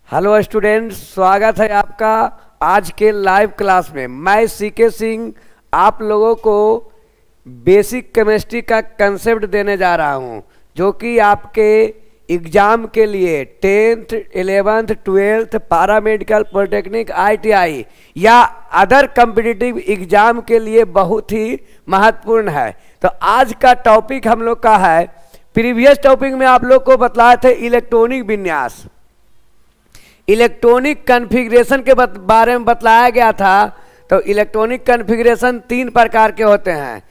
Hello students, स्वागत है आपका आज के लाइव क्लास में। मैं सीके सिंह आप लोगों को बेसिक केमिस्ट्री का कंसेप्ट देने जा रहा हूं, जो कि आपके एग्ज़ाम के लिए 10th, 11th, 12th, paramedical, polytechnic, ITI या अदर कॉम्पिटिटिव एग्ज़ाम के लिए बहुत ही महत्वपूर्ण है। तो आज का टॉपिक हम लोग का है, प्रीवियस टॉपिक में आप लोग को बताए थे इलेक्ट्रॉनिक विन्यास, इलेक्ट्रॉनिक कॉन्फ़िगरेशन के बारे में बतलाया गया था। तो इलेक्ट्रॉनिक कॉन्फ़िगरेशन 3 प्रकार के होते हैं,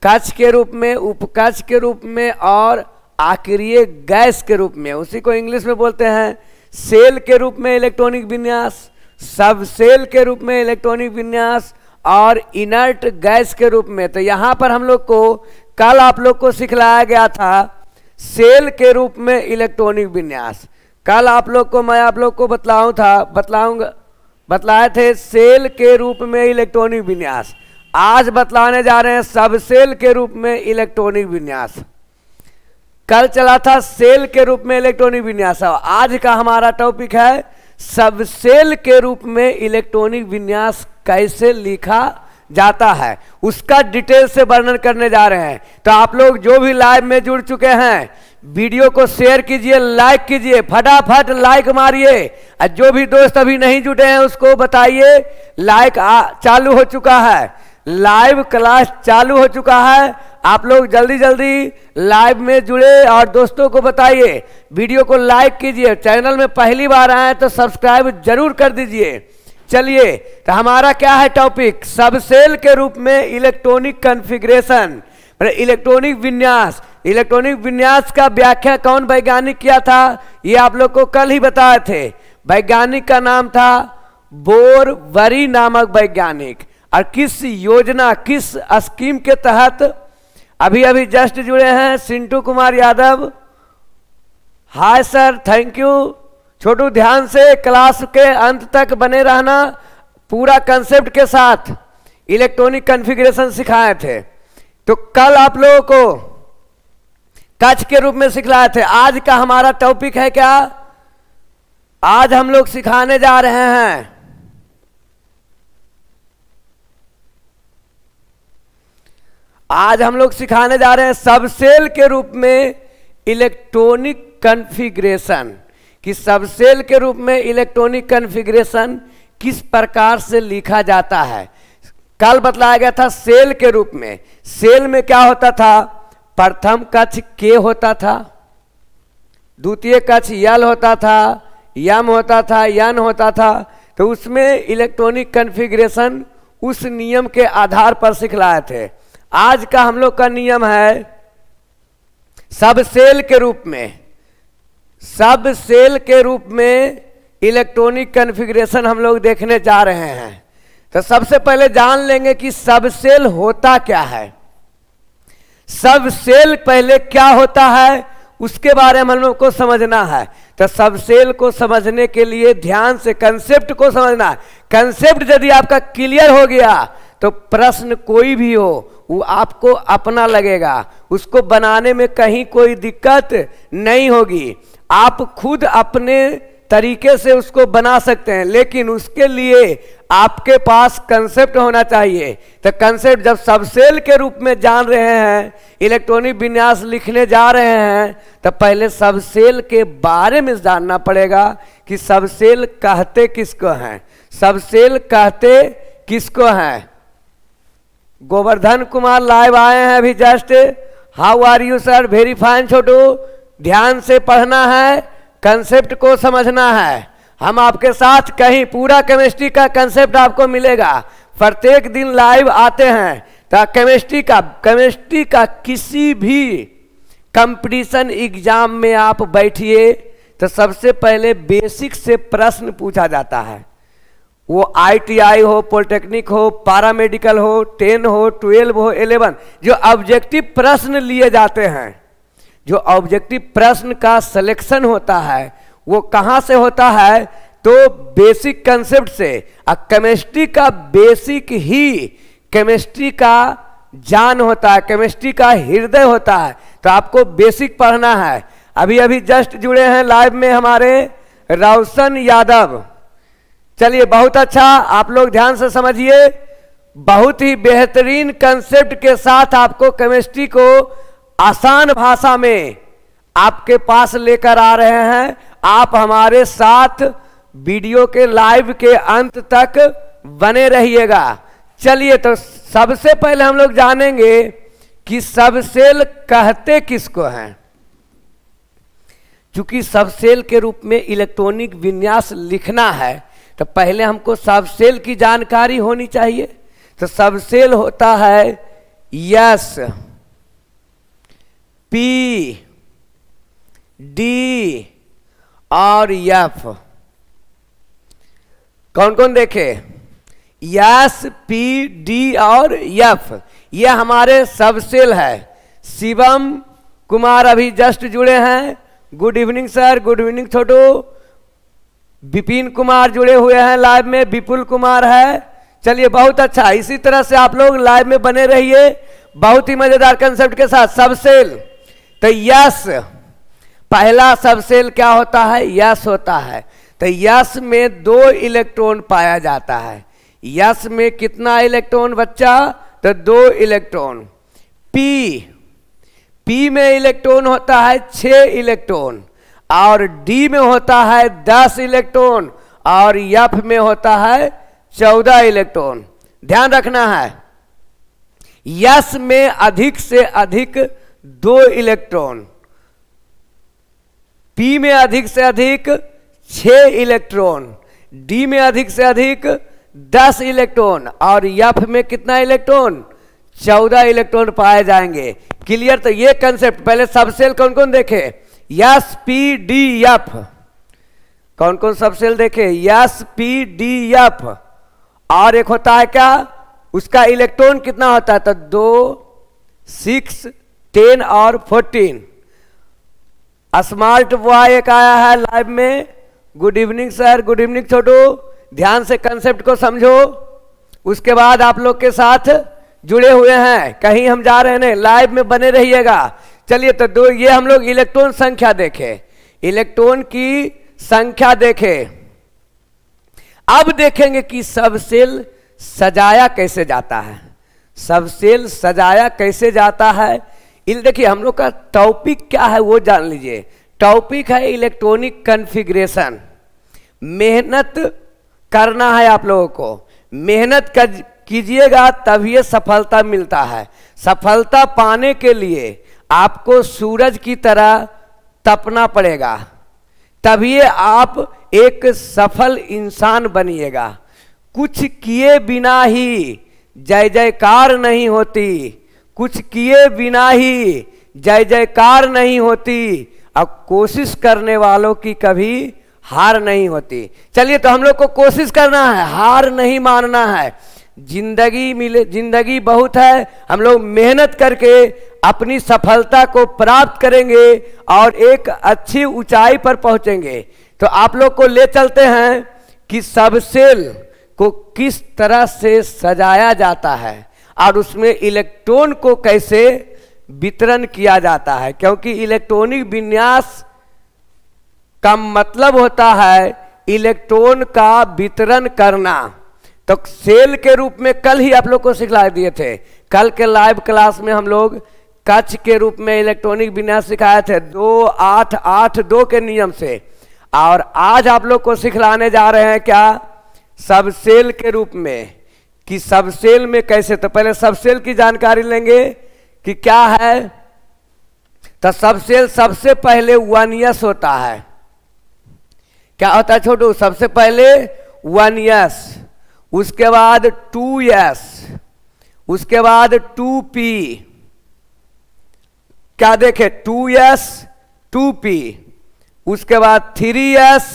कक्ष के रूप में, उपकक्ष के रूप में और आक्रिय गैस के रूप में। उसी को इंग्लिश में बोलते हैं सेल के रूप में इलेक्ट्रॉनिक विन्यास, सब सेल के रूप में इलेक्ट्रॉनिक विन्यास और इनर्ट गैस के रूप में। तो यहाँ पर हम लोग को कल आप लोग को सिखलाया गया था सेल के रूप में इलेक्ट्रॉनिक विन्यास। कल आप लोग को मैं आप लोग को बतलाए थे सेल के रूप में इलेक्ट्रॉनिक विन्यास। आज बतलाने जा रहे हैं सब सेल के रूप में इलेक्ट्रॉनिक विन्यास। कल चला था सेल के रूप में इलेक्ट्रॉनिक विन्यास। आज का हमारा टॉपिक है सब सेल के रूप में इलेक्ट्रॉनिक विन्यास कैसे लिखा जाता है, उसका डिटेल से वर्णन करने जा रहे हैं। तो आप लोग जो भी लाइव में जुड़ चुके हैं, वीडियो को शेयर कीजिए, लाइक कीजिए, फटाफट लाइक मारिए। और जो भी दोस्त अभी नहीं जुटे हैं उसको बताइए लाइक चालू हो चुका है, लाइव क्लास चालू हो चुका है। आप लोग जल्दी जल्दी लाइव में जुड़े और दोस्तों को बताइए, वीडियो को लाइक कीजिए। चैनल में पहली बार आए तो सब्सक्राइब जरूर कर दीजिए। चलिए, तो हमारा क्या है टॉपिक, सब सेल के रूप में इलेक्ट्रॉनिक कॉन्फ़िगरेशन, इलेक्ट्रॉनिक विन्यास। इलेक्ट्रॉनिक विन्यास का व्याख्या कौन वैज्ञानिक किया था, ये आप लोग को कल ही बताए थे। वैज्ञानिक का नाम था बोरवरी नामक वैज्ञानिक। और किस योजना, किस स्कीम के तहत, अभी अभी जस्ट जुड़े हैं Sintu Kumar Yadav, hi sir, thank you. Chhotu, ध्यान से क्लास के अंत तक बने रहना, पूरा कंसेप्ट के साथ इलेक्ट्रॉनिक कॉन्फ़िगरेशन सिखाए थे। तो कल आप लोगों को कक्ष के रूप में सिखलाए थे। आज का हमारा टॉपिक है क्या, आज हम लोग सिखाने जा रहे हैं सब सेल के रूप में इलेक्ट्रॉनिक कॉन्फ़िगरेशन। कि सब सेल के रूप में इलेक्ट्रॉनिक कॉन्फ़िगरेशन किस प्रकार से लिखा जाता है। कल बतलाया गया था सेल के रूप में। सेल में क्या होता था, प्रथम कक्ष के होता था, द्वितीय कक्ष यल होता था, यम होता था, यन होता था। तो उसमें इलेक्ट्रॉनिक कॉन्फ़िगरेशन उस नियम के आधार पर सिखलाए थे। आज का हम लोग का नियम है सब सेल के रूप में, सब सेल के रूप में इलेक्ट्रॉनिक कॉन्फ़िगरेशन हम लोग देखने जा रहे हैं। तो सबसे पहले जान लेंगे कि सब सेल होता क्या है। सब सेल पहले क्या होता है उसके बारे में हम लोग को समझना है। तो सब सेल को समझने के लिए ध्यान से कंसेप्ट को समझना है। कंसेप्ट यदि आपका क्लियर हो गया तो प्रश्न कोई भी हो वो आपको अपना लगेगा, उसको बनाने में कहीं कोई दिक्कत नहीं होगी। आप खुद अपने तरीके से उसको बना सकते हैं, लेकिन उसके लिए आपके पास कंसेप्ट होना चाहिए। तो कंसेप्ट जब सब सेल के रूप में जान रहे हैं, इलेक्ट्रॉनिक विन्यास लिखने जा रहे हैं, तो पहले सब सेल के बारे में जानना पड़ेगा कि सब सेल कहते किसको हैं, सब सेल कहते किसको हैं। गोवर्धन कुमार लाइव आए हैं अभी just, how are you sir, very fine Chhotu. ध्यान से पढ़ना है, कंसेप्ट को समझना है। हम आपके साथ कहीं पूरा केमिस्ट्री का कंसेप्ट आपको मिलेगा। प्रत्येक दिन लाइव आते हैं। तो केमिस्ट्री का किसी भी कंपटीशन एग्जाम में आप बैठिए तो सबसे पहले बेसिक से प्रश्न पूछा जाता है। वो ITI हो, पॉलिटेक्निक हो, पैरामेडिकल हो, 10 हो, 12 हो, 11, जो ऑब्जेक्टिव प्रश्न लिए जाते हैं, जो ऑब्जेक्टिव प्रश्न का सिलेक्शन होता है वो कहाँ से होता है, तो बेसिक कंसेप्ट से। केमिस्ट्री का बेसिक ही केमिस्ट्री का जान होता है, केमिस्ट्री का हृदय होता है। तो आपको बेसिक पढ़ना है। अभी अभी जस्ट जुड़े हैं लाइव में हमारे रोशन यादव। चलिए बहुत अच्छा, आप लोग ध्यान से समझिए। बहुत ही बेहतरीन कंसेप्ट के साथ आपको केमिस्ट्री को आसान भाषा में आपके पास लेकर आ रहे हैं। आप हमारे साथ वीडियो के लाइव के अंत तक बने रहिएगा। चलिए तो सबसे पहले हम लोग जानेंगे कि सबसेल कहते किसको हैं। चूंकि सबसेल के रूप में इलेक्ट्रॉनिक विन्यास लिखना है तो पहले हमको सबसेल की जानकारी होनी चाहिए। तो सबसेल होता है एस, पी, डी और एफ। कौन कौन देखे? एस, पी, डी और एफ, ये हमारे सबसेल है। शिवम कुमार अभी जस्ट जुड़े हैं, good evening sir. Good evening Chhotu. Vipin Kumar जुड़े हुए हैं लाइव में, विपुल कुमार है। चलिए बहुत अच्छा, इसी तरह से आप लोग लाइव में बने रहिए बहुत ही मजेदार कंसेप्ट के साथ। सबसेल तो यस, पहला सबसेल क्या होता है? यस होता है। तो यस में 2 इलेक्ट्रॉन पाया जाता है। यस में कितना इलेक्ट्रॉन बच्चा? तो 2 इलेक्ट्रॉन। पी में इलेक्ट्रॉन होता है 6 इलेक्ट्रॉन और डी में होता है 10 इलेक्ट्रॉन और एफ में होता है 14 इलेक्ट्रॉन। ध्यान रखना है, यस में अधिक से अधिक 2 इलेक्ट्रॉन, पी में अधिक से अधिक 6 इलेक्ट्रॉन, डी में अधिक से अधिक 10 इलेक्ट्रॉन और एफ में कितना इलेक्ट्रॉन? 14 इलेक्ट्रॉन पाए जाएंगे। क्लियर? तो ये कंसेप्ट पहले सबसेल कौन कौन देखे? S, P, D, F. कौन कौन सबसेल देखे? S, P, D, F. और एक होता है क्या? उसका इलेक्ट्रॉन कितना होता है? तो 2, 6, 10 और 14। स्मार्ट बॉय एक आया है लाइव में, good evening sir. Good evening Chhotu. ध्यान से कंसेप्ट को समझो, उसके बाद आप लोग के साथ जुड़े हुए हैं, कहीं हम जा रहे हैं, लाइव में बने रहिएगा। चलिए तो 2 ये हम लोग इलेक्ट्रॉन संख्या देखे, इलेक्ट्रॉन की संख्या देखे। अब देखेंगे कि सबसेल सजाया कैसे जाता है। सबसेल सजाया कैसे जाता है, देखिए हम लोग का टॉपिक क्या है वो जान लीजिए। टॉपिक है इलेक्ट्रॉनिक कॉन्फ़िगरेशन। मेहनत करना है आप लोगों को, मेहनत कीजिएगा तभी सफलता मिलता है। सफलता पाने के लिए आपको सूरज की तरह तपना पड़ेगा, तभी आप एक सफल इंसान बनिएगा। कुछ किए बिना ही जय जयकार नहीं होती, कुछ किए बिना ही जय जयकार नहीं होती, अब कोशिश करने वालों की कभी हार नहीं होती। चलिए तो हम लोग को कोशिश करना है, हार नहीं मानना है। जिंदगी बहुत है, हम लोग मेहनत करके अपनी सफलता को प्राप्त करेंगे और एक अच्छी ऊंचाई पर पहुंचेंगे। तो आप लोग को ले चलते हैं कि सबसेल को किस तरह से सजाया जाता है और उसमें इलेक्ट्रॉन को कैसे वितरण किया जाता है, क्योंकि इलेक्ट्रॉनिक विन्यास का मतलब होता है इलेक्ट्रॉन का वितरण करना। तो सेल के रूप में कल ही आप लोग को सिखला दिए थे, कल के लाइव क्लास में हम लोग कक्ष के रूप में इलेक्ट्रॉनिक विन्यास सिखाए थे 2-8-8-2 के नियम से। और आज आप लोग को सिखलाने जा रहे हैं क्या? सबसेल के रूप में, कि सबसेल में कैसे। तो पहले सबसेल की जानकारी लेंगे कि क्या है। तो सबसेल सबसे पहले 1s होता है। क्या होता है छोटू? सबसे पहले 1s, उसके बाद 2s, उसके बाद 2p। क्या देखे? 2s 2p, उसके बाद 3s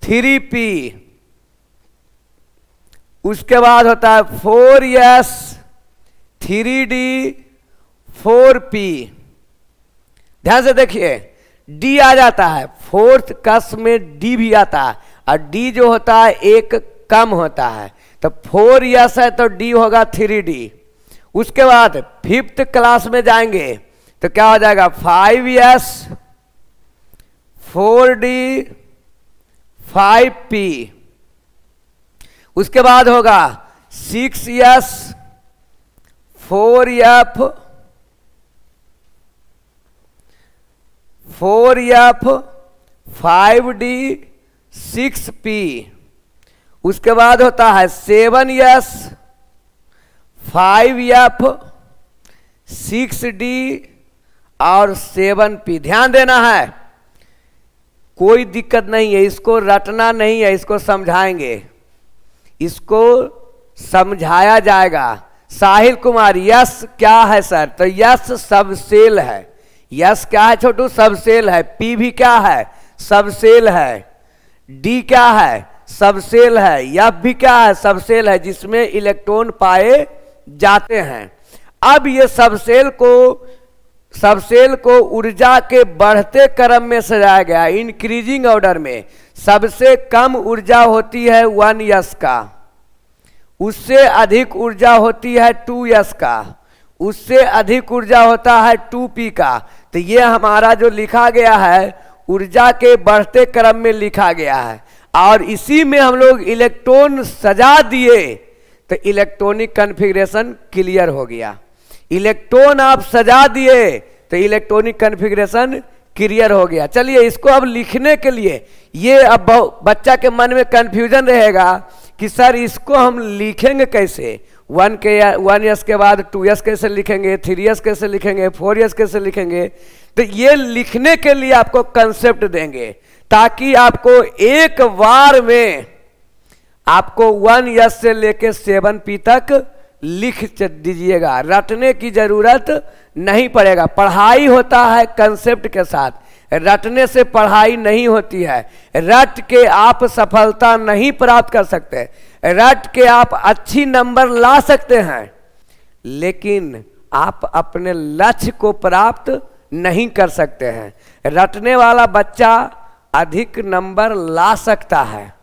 3p, उसके बाद होता है 4s 3d 4p। ध्यान से देखिए, डी आ जाता है, फोर्थ कस में डी भी आता है और डी जो होता है एक कम होता है। तो 4s है तो डी होगा 3d। उसके बाद 5th क्लास में जाएंगे तो क्या हो जाएगा? 5s 4d 5p, उसके बाद होगा 6s 4f 5d 6p, उसके बाद होता है 7s 5f 6d और 7p। ध्यान देना है, कोई दिक्कत नहीं है, इसको रटना नहीं है, इसको समझाएंगे, इसको समझाया जाएगा। साहिल कुमार, यस क्या है सर? तो यस सबसेल है। यस क्या है छोटू? सबसेल है। पी भी क्या है? सबसेल है। डी क्या है? सबसेल है। एफ भी क्या है? सबसेल है, जिसमें इलेक्ट्रॉन पाए जाते हैं। अब ये सबसेल को ऊर्जा के बढ़ते क्रम में सजाया गया, इंक्रीजिंग ऑर्डर में। सबसे कम ऊर्जा होती है 1s का, उससे अधिक ऊर्जा होती है 2s का, उससे अधिक ऊर्जा होता है 2p का। तो ये हमारा जो लिखा गया है ऊर्जा के बढ़ते क्रम में लिखा गया है, और इसी में हम लोग इलेक्ट्रॉन सजा दिए तो इलेक्ट्रॉनिक कॉन्फ़िगरेशन क्लियर हो गया। इलेक्ट्रॉन आप सजा दिए तो इलेक्ट्रॉनिक कॉन्फ़िगरेशन क्लियर हो गया। चलिए इसको अब लिखने के लिए, ये अब बच्चा के मन में कंफ्यूजन रहेगा कि सर इसको हम लिखेंगे कैसे? 1s के बाद 2s कैसे लिखेंगे, 3s कैसे लिखेंगे, 4s कैसे लिखेंगे? तो ये लिखने के लिए आपको कंसेप्ट देंगे, ताकि आपको एक बार में आपको 1s से लेके 7p तक लिख दीजिएगा, रटने की जरूरत नहीं पड़ेगा। पढ़ाई होता है कंसेप्ट के साथ, रटने से पढ़ाई नहीं होती है। रट के आप सफलता नहीं प्राप्त कर सकते, रट के आप अच्छी नंबर ला सकते हैं, लेकिन आप अपने लक्ष्य को प्राप्त नहीं कर सकते हैं। रटने वाला बच्चा अधिक नंबर ला सकता है,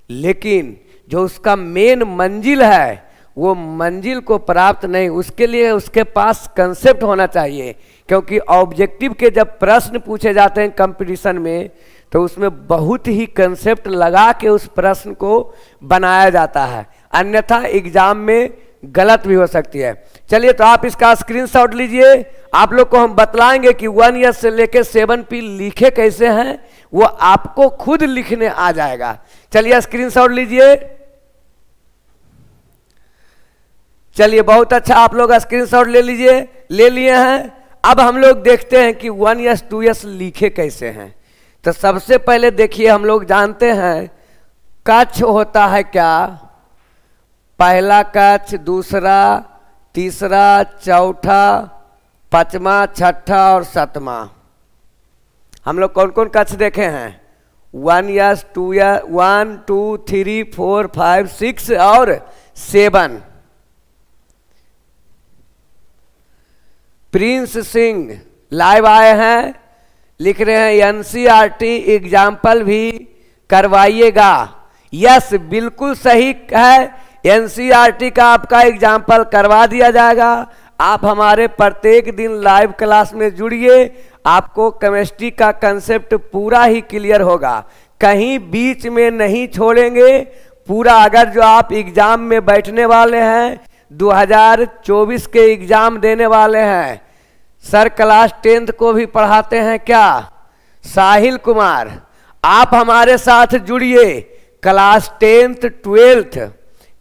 लेकिन जो उसका मेन मंजिल है वो मंजिल को प्राप्त नहीं, उसके लिए उसके पास कंसेप्ट होना चाहिए। क्योंकि ऑब्जेक्टिव के जब प्रश्न पूछे जाते हैं कंपटीशन में, तो उसमें बहुत ही कंसेप्ट लगा के उस प्रश्न को बनाया जाता है, अन्यथा एग्जाम में गलत भी हो सकती है। चलिए तो आप इसका स्क्रीनशॉट लीजिए, आप लोग को हम बतलाएंगे कि 1s से लेके 7p लिखे कैसे हैं, वो आपको खुद लिखने आ जाएगा। चलिए स्क्रीनशॉट लीजिए। चलिए बहुत अच्छा, आप लोग स्क्रीनशॉट ले लीजिए, ले लिए हैं। अब हम लोग देखते हैं कि 1s 2s लिखे कैसे हैं। तो सबसे पहले देखिए, हम लोग जानते हैं कक्ष होता है क्या? पहला कक्ष, दूसरा, तीसरा, चौथा, पांचवा, छठा और सातवां। हम लोग कौन कौन कक्ष देखे हैं? 1s 2s 1 2 3 4 5 6 और 7। प्रिंस सिंह लाइव आए हैं, लिख रहे हैं एनसीईआरटी एग्जाम्पल भी करवाइएगा। यस बिल्कुल सही है, एनसीईआरटी का आपका एग्जाम्पल करवा दिया जाएगा। आप हमारे प्रत्येक दिन लाइव क्लास में जुड़िए, आपको केमिस्ट्री का कंसेप्ट पूरा ही क्लियर होगा, कहीं बीच में नहीं छोड़ेंगे पूरा। अगर जो आप एग्जाम में बैठने वाले हैं, 2024 के एग्जाम देने वाले हैं, सर क्लास 10th को भी पढ़ाते हैं क्या? साहिल कुमार, आप हमारे साथ जुड़िए, क्लास 10th 12th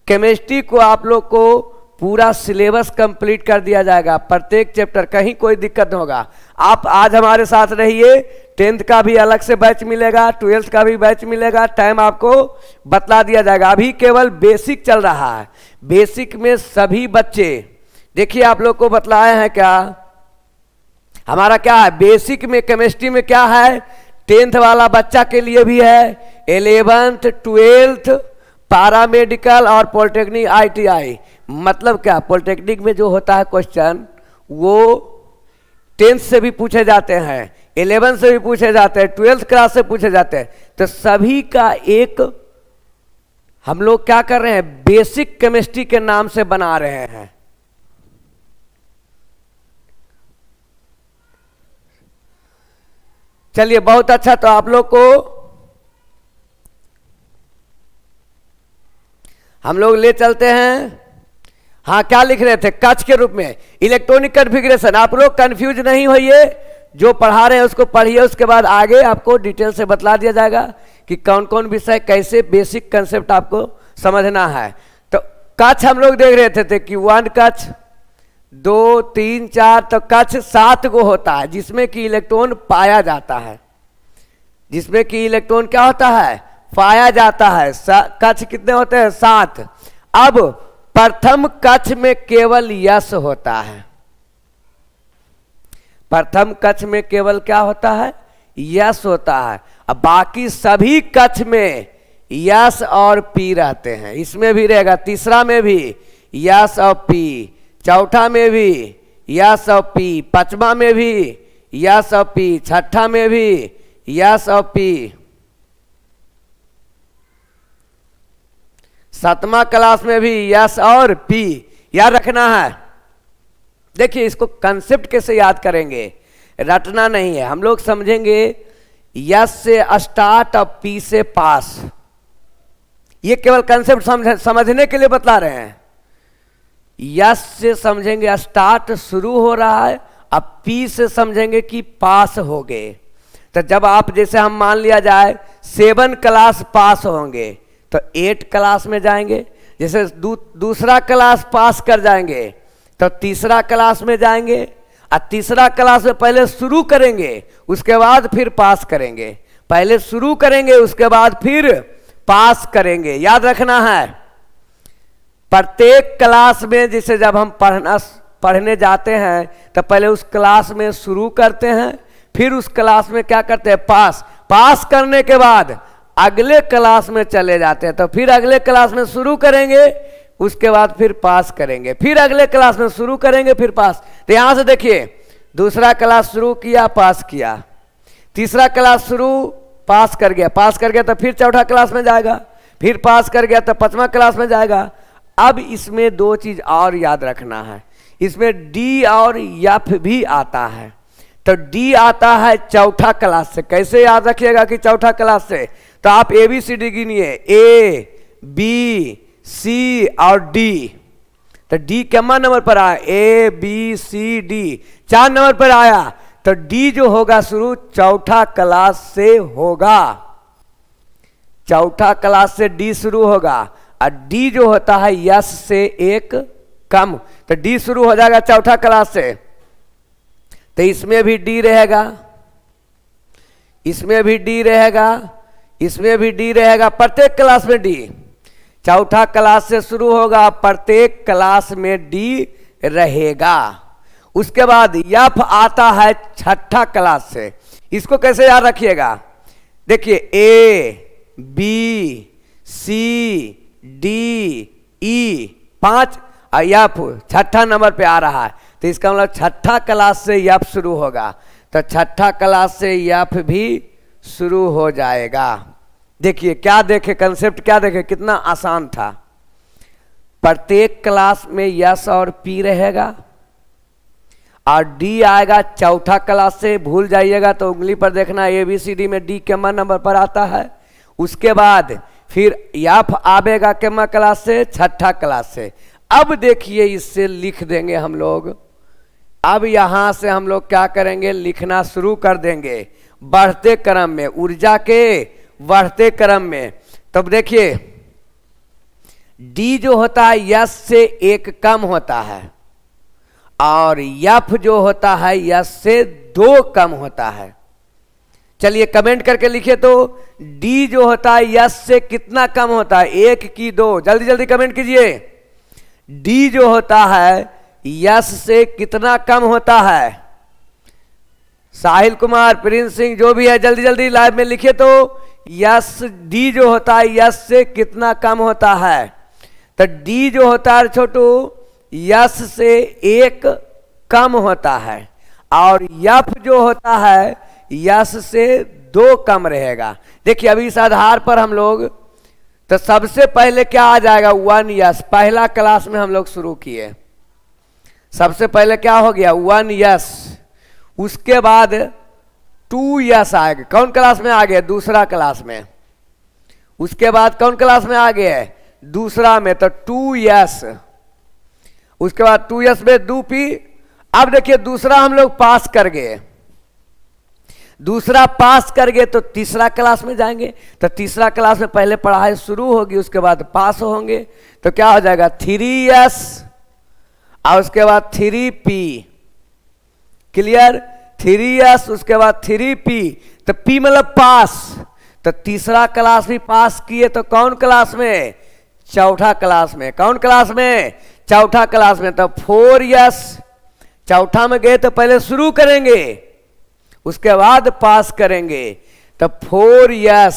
केमिस्ट्री को आप लोग को पूरा सिलेबस कंप्लीट कर दिया जाएगा, प्रत्येक चैप्टर, कहीं कोई दिक्कत नहीं होगा। आप आज हमारे साथ रहिए, 10th का भी अलग से बैच मिलेगा, 12th का भी बैच मिलेगा, टाइम आपको बतला दिया जाएगा। अभी केवल बेसिक चल रहा है, बेसिक में सभी बच्चे, देखिए आप लोग को बतलाए हैं क्या, हमारा क्या है बेसिक में केमिस्ट्री में क्या है, 10th वाला बच्चा के लिए भी है, 11th 12th पैरामेडिकल और पॉलिटेक्निक ITI। मतलब क्या, पॉलिटेक्निक में जो होता है क्वेश्चन वो 10th से भी पूछे जाते हैं, 11th से भी पूछे जाते हैं, 12th क्लास से पूछे जाते हैं। तो सभी का एक हम लोग क्या कर रहे हैं, बेसिक केमिस्ट्री के नाम से बना रहे हैं। चलिए बहुत अच्छा, तो आप लोग को हम लोग ले चलते हैं। हाँ, क्या लिख रहे थे? कक्ष के रूप में इलेक्ट्रॉनिक कॉन्फ़िगरेशन। आप लोग कंफ्यूज नहीं होइए, जो पढ़ा रहे हैं उसको पढ़िए, उसके बाद आगे आपको डिटेल से बतला दिया जाएगा कि कौन कौन विषय कैसे बेसिक कंसेप्ट आपको समझना है। तो कक्ष हम लोग देख रहे थे कि 1 कक्ष, 2, 3, 4, तो कक्ष 7 को होता है जिसमें कि इलेक्ट्रॉन पाया जाता है, जिसमें कि इलेक्ट्रॉन क्या होता है? पाया जाता है। कक्ष कितने होते हैं? 7। अब प्रथम कक्ष में केवल यश होता है। प्रथम कक्ष में केवल क्या होता है? यश होता है। अब बाकी सभी कक्ष में यश और पी रहते हैं। इसमें भी रहेगा, तीसरा में भी यश और पी, चौथा में भी यश और पी, पांचवा में भी यश और पी, छठा में भी यश और पी, सातवां क्लास में भी यश और पी। याद रखना है। देखिए, इसको कंसेप्ट कैसे याद करेंगे, रटना नहीं है। हम लोग समझेंगे यश से स्टार्ट और पी से पास। ये केवल कंसेप्ट समझने के लिए बतला रहे हैं। यश से समझेंगे स्टार्ट शुरू हो रहा है, अब पी से समझेंगे कि पास हो गए। तो जब आप जैसे हम मान लिया जाए 7 क्लास पास होंगे तो 8 क्लास में जाएंगे। जैसे दूसरा क्लास पास कर जाएंगे तो तीसरा क्लास में जाएंगे, और तीसरा क्लास में पहले शुरू करेंगे उसके बाद फिर पास करेंगे, पहले शुरू करेंगे उसके बाद फिर पास करेंगे। याद रखना है। प्रत्येक क्लास में जैसे जब हम पढ़ने जाते हैं तो पहले उस क्लास में शुरू करते हैं, फिर उस क्लास में क्या करते हैं? पास करने के बाद अगले क्लास में चले जाते हैं। तो फिर अगले क्लास में शुरू करेंगे, उसके बाद फिर पास करेंगे, फिर अगले क्लास में शुरू करेंगे, फिर पास। तो यहां से देखिए, दूसरा क्लास शुरू किया, पास किया, तीसरा क्लास शुरू, पास कर गया तो फिर चौथा क्लास में जाएगा, फिर पास कर गया तो 5वां क्लास में जाएगा। अब इसमें 2 चीज और याद रखना है। इसमें डी और एफ भी आता है। तो डी आता है चौथा क्लास से। कैसे याद रखिएगा कि चौथा क्लास से? तो आप ABCD गिनिए, A, B, C और D। तो D कितना नंबर पर आया? ABCD 4 नंबर पर आया। तो D जो होगा शुरू चौथा क्लास से होगा। चौथा क्लास से D शुरू होगा, और D जो होता है यश से 1 कम। तो D शुरू हो जाएगा चौथा क्लास से। तो इसमें भी D रहेगा, इसमें भी D रहेगा, इसमें भी D रहेगा, प्रत्येक क्लास में D। चौथा क्लास से शुरू होगा, प्रत्येक क्लास में D रहेगा। उसके बाद एफ आता है छठा क्लास से। इसको कैसे याद रखिएगा? देखिए, A, B, C, D, E 5 और एफ छठा नंबर पे आ रहा है। तो इसका मतलब छठा क्लास से एफ शुरू होगा। तो छठा क्लास से एफ भी शुरू हो जाएगा। देखिए, क्या देखे कंसेप्ट, क्या देखे, कितना आसान था। प्रत्येक क्लास में यस और पी रहेगा, और डी आएगा चौथा क्लास से। भूल जाइएगा तो उंगली पर देखना, ABCD में डी केमा नंबर पर आता है। उसके बाद फिर एफ आवेगा केमा क्लास से? छठा क्लास से। अब देखिए, इससे लिख देंगे हम लोग। अब यहां से हम लोग क्या करेंगे? लिखना शुरू कर देंगे बढ़ते क्रम में, ऊर्जा के बढ़ते क्रम में। तब देखिए, डी जो होता है यस से 1 कम होता है, और एफ जो होता है यस से 2 कम होता है। चलिए कमेंट करके लिखिए तो, डी जो होता है यस से कितना कम होता है? 1 की 2। जल्दी जल्दी कमेंट कीजिए। डी जो होता है यस से कितना कम होता है? साहिल कुमार, प्रिंस सिंह, जो भी है जल्दी जल्दी लाइव में लिखिए तो, यस डी जो होता है यस से कितना कम होता है? तो डी जो होता है छोटू यस से 1 कम होता है, और एफ जो होता है यस से 2 कम रहेगा। देखिए, अभी इस आधार पर हम लोग, तो सबसे पहले क्या आ जाएगा? 1 यस। पहला क्लास में हम लोग शुरू किए, सबसे पहले क्या हो गया? 1 यस। उसके बाद 2 यस आएगा। कौन क्लास में आ गया? दूसरा क्लास में। उसके बाद कौन क्लास में आ गया? दूसरा में तो 2s, उसके बाद 2s में 2p। अब देखिए दूसरा हम लोग पास कर गए, दूसरा पास कर गए तो तीसरा क्लास में जाएंगे, तो तीसरा क्लास में पहले पढ़ाई शुरू होगी, उसके बाद पास होंगे, तो क्या हो जाएगा 3s और उसके बाद 3p। क्लियर? 3s उसके बाद 3p, तो p मतलब पास, तो तीसरा क्लास भी पास किए तो कौन क्लास में? चौथा क्लास में। कौन क्लास में? चौथा क्लास में। तो 4s, चौथा में गए तो पहले शुरू करेंगे उसके बाद पास करेंगे, तो 4s।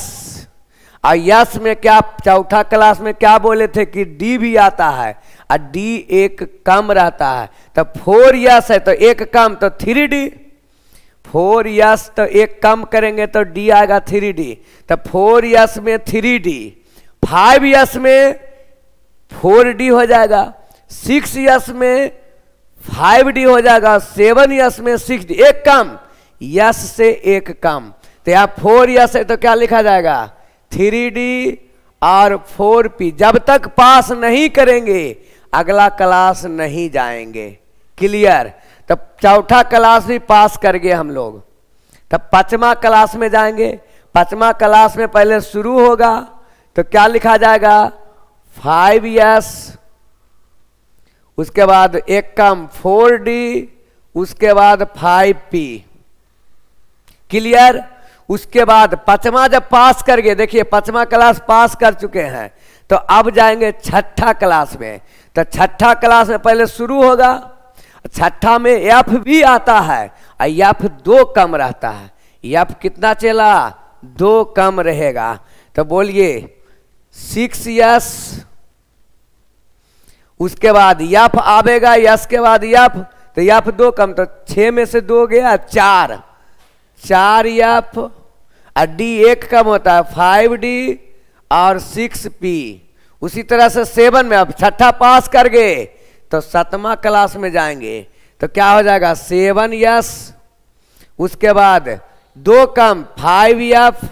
और यस में क्या चौथा क्लास में क्या बोले थे कि डी भी आता है और डी एक कम रहता है, तो 4s है तो एक कम तो 3d। 4s तो एक कम करेंगे तो डी आएगा 3d, तो 4s में 3d, 5s में 4d हो जाएगा, 6s में 5d हो जाएगा, 7s में 6d, एक कम, यस से एक कम, तो यहाँ 4s है तो क्या लिखा जाएगा 3d और 4p। जब तक पास नहीं करेंगे अगला क्लास नहीं जाएंगे। क्लियर? तब चौथा क्लास भी पास कर गए हम लोग, तब पांचवा क्लास में जाएंगे। पांचवा क्लास में पहले शुरू होगा तो क्या लिखा जाएगा 5s, उसके बाद एक कम 4d, उसके बाद 5p। क्लियर? उसके बाद पांचवा जब पास कर गए, देखिए पांचवा क्लास पास कर चुके हैं, तो अब जाएंगे छठा क्लास में। तो छठा क्लास में पहले शुरू होगा, छठा में एफ भी आता है और एफ 2 कम रहता है। एफ कितना चला? 2 कम रहेगा, तो बोलिए 6s, उसके बाद एफ आवेगा, यस के बाद एफ, तो एफ 2 कम, तो 6 में से 2 गया 4, 4f और डी एक कम होता है 5d और 6p। उसी तरह से 7 में अब छठा पास कर गए तो सातवां क्लास में जाएंगे, तो क्या हो जाएगा 7s, उसके बाद 2 कम 5f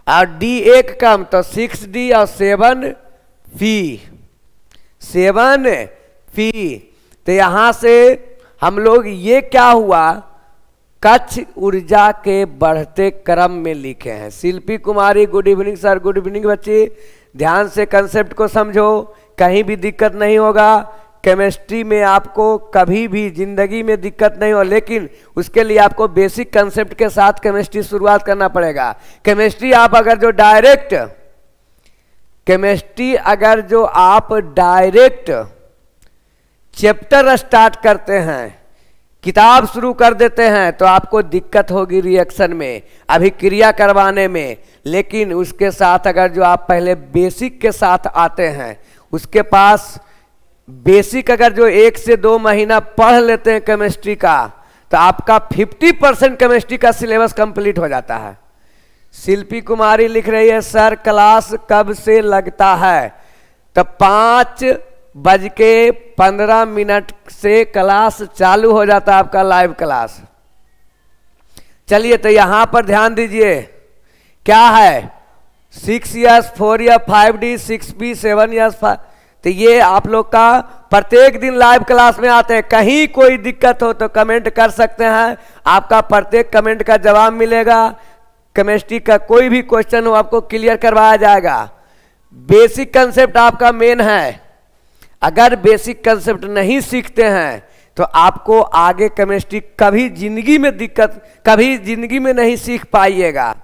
और डी एक कम तो 6d और 7p। तो यहां से हम लोग ये क्या हुआ कच्छ ऊर्जा के बढ़ते क्रम में लिखे हैं। Shilpi Kumari, good evening sir. Good evening बच्चे, ध्यान से कंसेप्ट को समझो, कहीं भी दिक्कत नहीं होगा। केमिस्ट्री में आपको कभी भी जिंदगी में दिक्कत नहीं हो, लेकिन उसके लिए आपको बेसिक कंसेप्ट के साथ केमिस्ट्री शुरुआत करना पड़ेगा। केमिस्ट्री आप अगर जो डायरेक्ट चैप्टर स्टार्ट करते हैं, किताब शुरू कर देते हैं, तो आपको दिक्कत होगी रिएक्शन में, अभिक्रिया करवाने में। लेकिन उसके साथ अगर जो आप पहले बेसिक के साथ आते हैं, उसके पास बेसिक अगर जो 1 से 2 महीना पढ़ लेते हैं केमिस्ट्री का, तो आपका 50% केमिस्ट्री का सिलेबस कंप्लीट हो जाता है। शिल्पी कुमारी लिख रही है सर क्लास कब से लगता है? तो 5:15 से क्लास चालू हो जाता है आपका लाइव क्लास। चलिए तो यहां पर ध्यान दीजिए, क्या है 6s, 4s, 5d, 6p, 7s, 5। तो ये आप लोग का प्रत्येक दिन लाइव क्लास में आते हैं। कहीं कोई दिक्कत हो तो कमेंट कर सकते हैं, आपका प्रत्येक कमेंट का जवाब मिलेगा। केमिस्ट्री का कोई भी क्वेश्चन हो आपको क्लियर करवाया जाएगा। बेसिक कंसेप्ट आपका मेन है, अगर बेसिक कंसेप्ट नहीं सीखते हैं तो आपको आगे केमिस्ट्री कभी जिंदगी में नहीं सीख पाइएगा,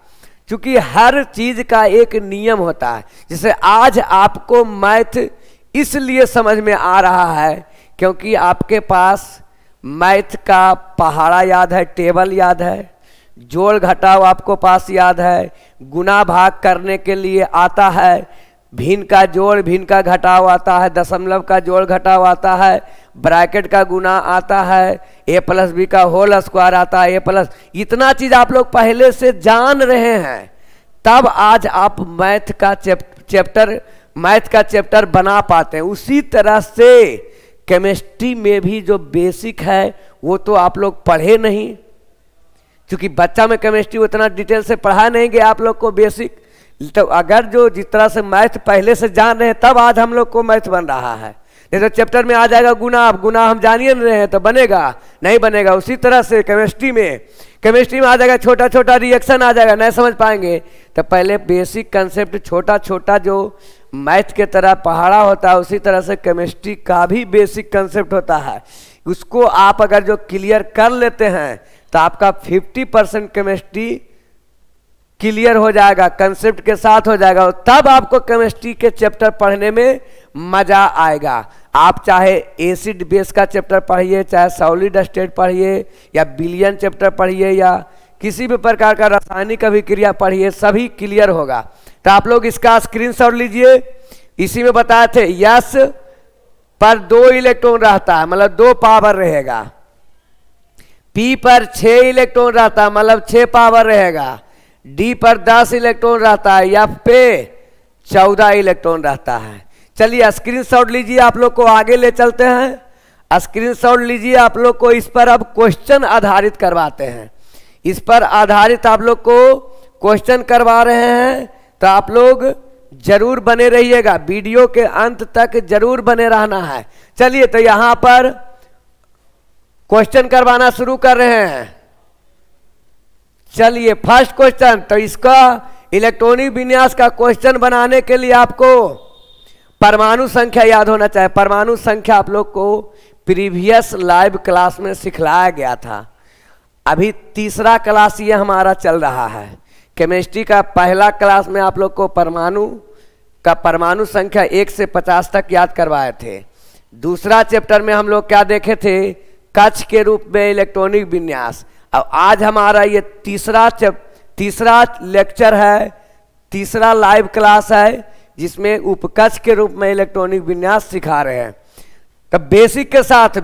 क्योंकि हर चीज का एक नियम होता है। जैसे आज आपको मैथ इसलिए समझ में आ रहा है क्योंकि आपके पास मैथ का पहाड़ा याद है, टेबल याद है, जोड़ घटाव आपको पास याद है, गुना भाग करने के लिए आता है, भिन्न का जोड़ भिन्न का घटाव आता है, दशमलव का जोड़ घटाव आता है, ब्रैकेट का गुना आता है, a+b का होल स्क्वायर आता है, a+। इतना चीज आप लोग पहले से जान रहे हैं, तब आज आप मैथ का चैप्टर बना पाते हैं। उसी तरह से केमिस्ट्री में भी जो बेसिक है वो तो आप लोग पढ़े नहीं, क्योंकि बच्चा में केमिस्ट्री उतना डिटेल से पढ़ा नहीं गया आप लोग को बेसिक। तो अगर जो जिस तरह से मैथ पहले से जान रहे हैं तब आज हम लोग को मैथ बन रहा है। नहीं तो चैप्टर में आ जाएगा गुना, अब गुना हम जान ही नहीं रहे हैं तो बनेगा नहीं बनेगा। उसी तरह से केमिस्ट्री में आ जाएगा छोटा छोटा रिएक्शन आ जाएगा, नहीं समझ पाएंगे। तो पहले बेसिक कंसेप्ट छोटा छोटा जो मैथ के तरह पहाड़ा होता है उसी तरह से केमिस्ट्री का भी बेसिक कंसेप्ट होता है। उसको आप अगर जो क्लियर कर लेते हैं तो आपका 50% केमिस्ट्री क्लियर हो जाएगा, कंसेप्ट के साथ हो जाएगा, और तब आपको केमिस्ट्री के चैप्टर पढ़ने में मजा आएगा। आप चाहे एसिड बेस का चैप्टर पढ़िए, चाहे सॉलिड स्टेट पढ़िए, या बिलियन चैप्टर पढ़िए, या किसी भी प्रकार का रासायनिक अभिक्रिया पढ़िए, सभी क्लियर होगा। तो आप लोग इसका स्क्रीनशॉट लीजिए। इसी में बताए थे यस पर 2 इलेक्ट्रॉन रहता है, मतलब 2 पावर रहेगा। पी पर 6 इलेक्ट्रॉन रहता है, मतलब 6 पावर रहेगा। डी पर 10 इलेक्ट्रॉन रहता है, एफ पे 14 इलेक्ट्रॉन रहता है। चलिए स्क्रीनशॉट लीजिए, आप लोग को आगे ले चलते हैं। स्क्रीनशॉट लीजिए, आप लोग को इस पर अब क्वेश्चन आधारित करवाते हैं। इस पर आधारित आप लोग को क्वेश्चन करवा रहे हैं, तो आप लोग जरूर बने रहिएगा, वीडियो के अंत तक जरूर बने रहना है। चलिए तो यहां पर क्वेश्चन करवाना शुरू कर रहे हैं। चलिए फर्स्ट क्वेश्चन, तो इसका इलेक्ट्रॉनिक विन्यास का क्वेश्चन बनाने के लिए आपको परमाणु संख्या याद होना चाहिए। परमाणु संख्या आप लोग को प्रीवियस लाइव क्लास में सिखलाया गया था। अभी तीसरा क्लास ये हमारा चल रहा है। केमिस्ट्री का पहला क्लास में आप लोग को परमाणु संख्या 1 से 50 तक याद करवाए थे। दूसरा चैप्टर में हम लोग क्या देखे थे, कक्ष के रूप में इलेक्ट्रॉनिक विन्यास। अब आज हमारा ये तीसरा लेक्चर है, तीसरा लाइव क्लास है, जिसमें उपकक्ष के रूप में इलेक्ट्रॉनिक विन्यास सिखा रहे हैं। तब बेसिक के साथ,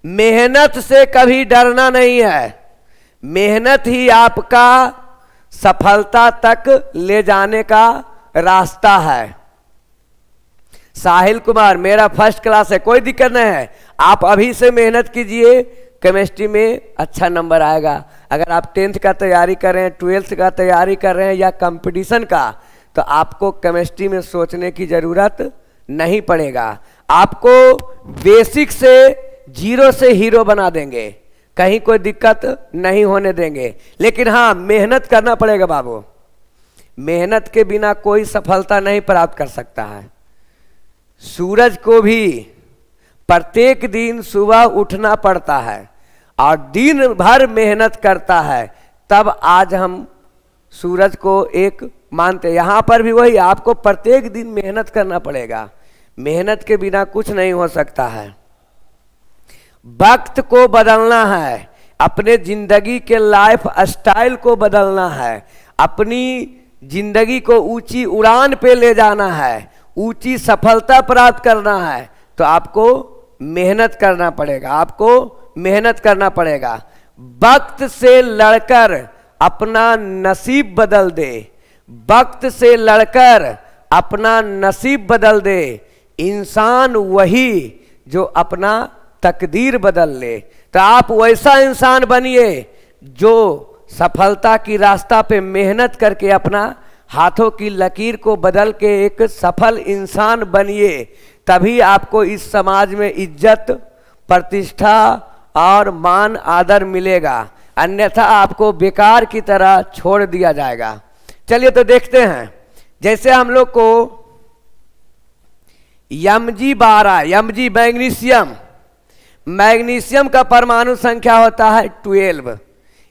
मेहनत से कभी डरना नहीं है। मेहनत ही आपका सफलता तक ले जाने का रास्ता है। साहिल कुमार, मेरा फर्स्ट क्लास है, कोई दिक्कत नहीं है, आप अभी से मेहनत कीजिए, केमिस्ट्री में अच्छा नंबर आएगा। अगर आप 10th का तैयारी कर रहे हैं, 12th का तैयारी कर रहे हैं, या कंपटीशन का, तो आपको केमिस्ट्री में सोचने की जरूरत नहीं पड़ेगा। आपको बेसिक से 0 से हीरो बना देंगे, कहीं कोई दिक्कत नहीं होने देंगे। लेकिन हाँ, मेहनत करना पड़ेगा बाबू, मेहनत के बिना कोई सफलता नहीं प्राप्त कर सकता है। सूरज को भी प्रत्येक दिन सुबह उठना पड़ता है और दिन भर मेहनत करता है, तब आज हम सूरज को एक मानते। यहां पर भी वही, आपको प्रत्येक दिन मेहनत करना पड़ेगा, मेहनत के बिना कुछ नहीं हो सकता है। वक्त को बदलना है, अपने जिंदगी के लाइफ स्टाइल को बदलना है, अपनी जिंदगी को ऊंची उड़ान पे ले जाना है, ऊंची सफलता प्राप्त करना है, तो आपको मेहनत करना पड़ेगा, आपको मेहनत करना पड़ेगा। वक्त से लड़कर अपना नसीब बदल दे, वक्त से लड़कर अपना नसीब बदल दे, इंसान वही जो अपना तकदीर बदल ले। तो आप वैसा इंसान बनिए जो सफलता की रास्ता पे मेहनत करके अपना हाथों की लकीर को बदल के एक सफल इंसान बनिए, तभी आपको इस समाज में इज्जत, प्रतिष्ठा और मान आदर मिलेगा, अन्यथा आपको बेकार की तरह छोड़ दिया जाएगा। चलिए तो देखते हैं, जैसे हम लोग को Mg12 मैग्नीशियम का परमाणु संख्या होता है 12।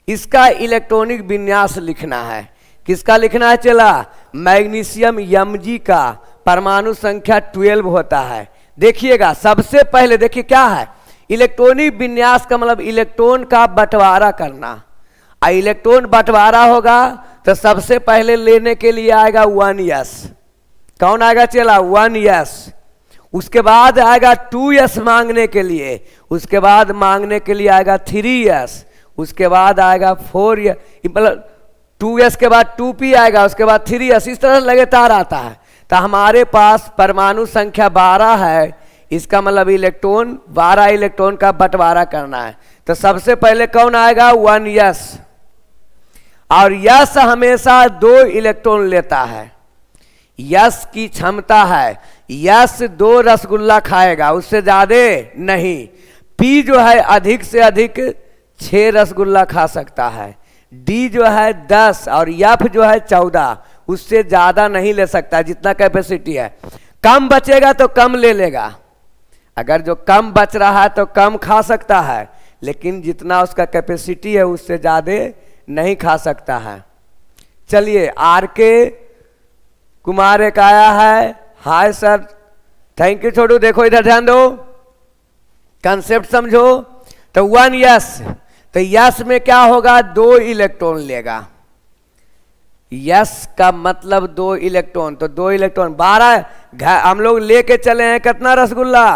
इसका इलेक्ट्रॉनिक विन्यास लिखना है। किसका लिखना है चला? मैग्नीशियम Mg का परमाणु संख्या 12 होता है। देखिएगा, सबसे पहले देखिए क्या है, इलेक्ट्रॉनिक विन्यास का मतलब इलेक्ट्रॉन का बंटवारा करना। इलेक्ट्रॉन बंटवारा होगा तो सबसे पहले लेने के लिए आएगा 1s। कौन आएगा चला? 1s। उसके बाद आएगा 2s मांगने के लिए, उसके बाद मांगने के लिए आएगा 3s, उसके बाद आएगा 4s, मतलब 2s के बाद 2p आएगा, उसके बाद 3s, इस तरह लगातार आता है। तो हमारे पास परमाणु संख्या 12 है, इसका मतलब इलेक्ट्रॉन 12 इलेक्ट्रॉन का बंटवारा करना है। तो सबसे पहले कौन आएगा? 1s। और यस हमेशा 2 इलेक्ट्रॉन लेता है। यस की क्षमता है, यस 2 रसगुल्ला खाएगा, उससे ज्यादा नहीं। पी जो है अधिक से अधिक 6 रसगुल्ला खा सकता है। डी जो है 10 और एफ जो है 14, उससे ज्यादा नहीं ले सकता जितना कैपेसिटी है। कम बचेगा तो कम ले लेगा, अगर जो कम बच रहा है तो कम खा सकता है, लेकिन जितना उसका कैपेसिटी है उससे ज्यादा नहीं खा सकता है। चलिए आर के कुमार एक आया है। हाय सर, थैंक यू छोटू। देखो इधर ध्यान दो, कंसेप्ट समझो। तो 1 यस, तो यस में क्या होगा, 2 इलेक्ट्रॉन लेगा। यस का मतलब 2 इलेक्ट्रॉन, तो 2 इलेक्ट्रॉन 12 हम लोग लेके चले हैं। कितना रसगुल्ला,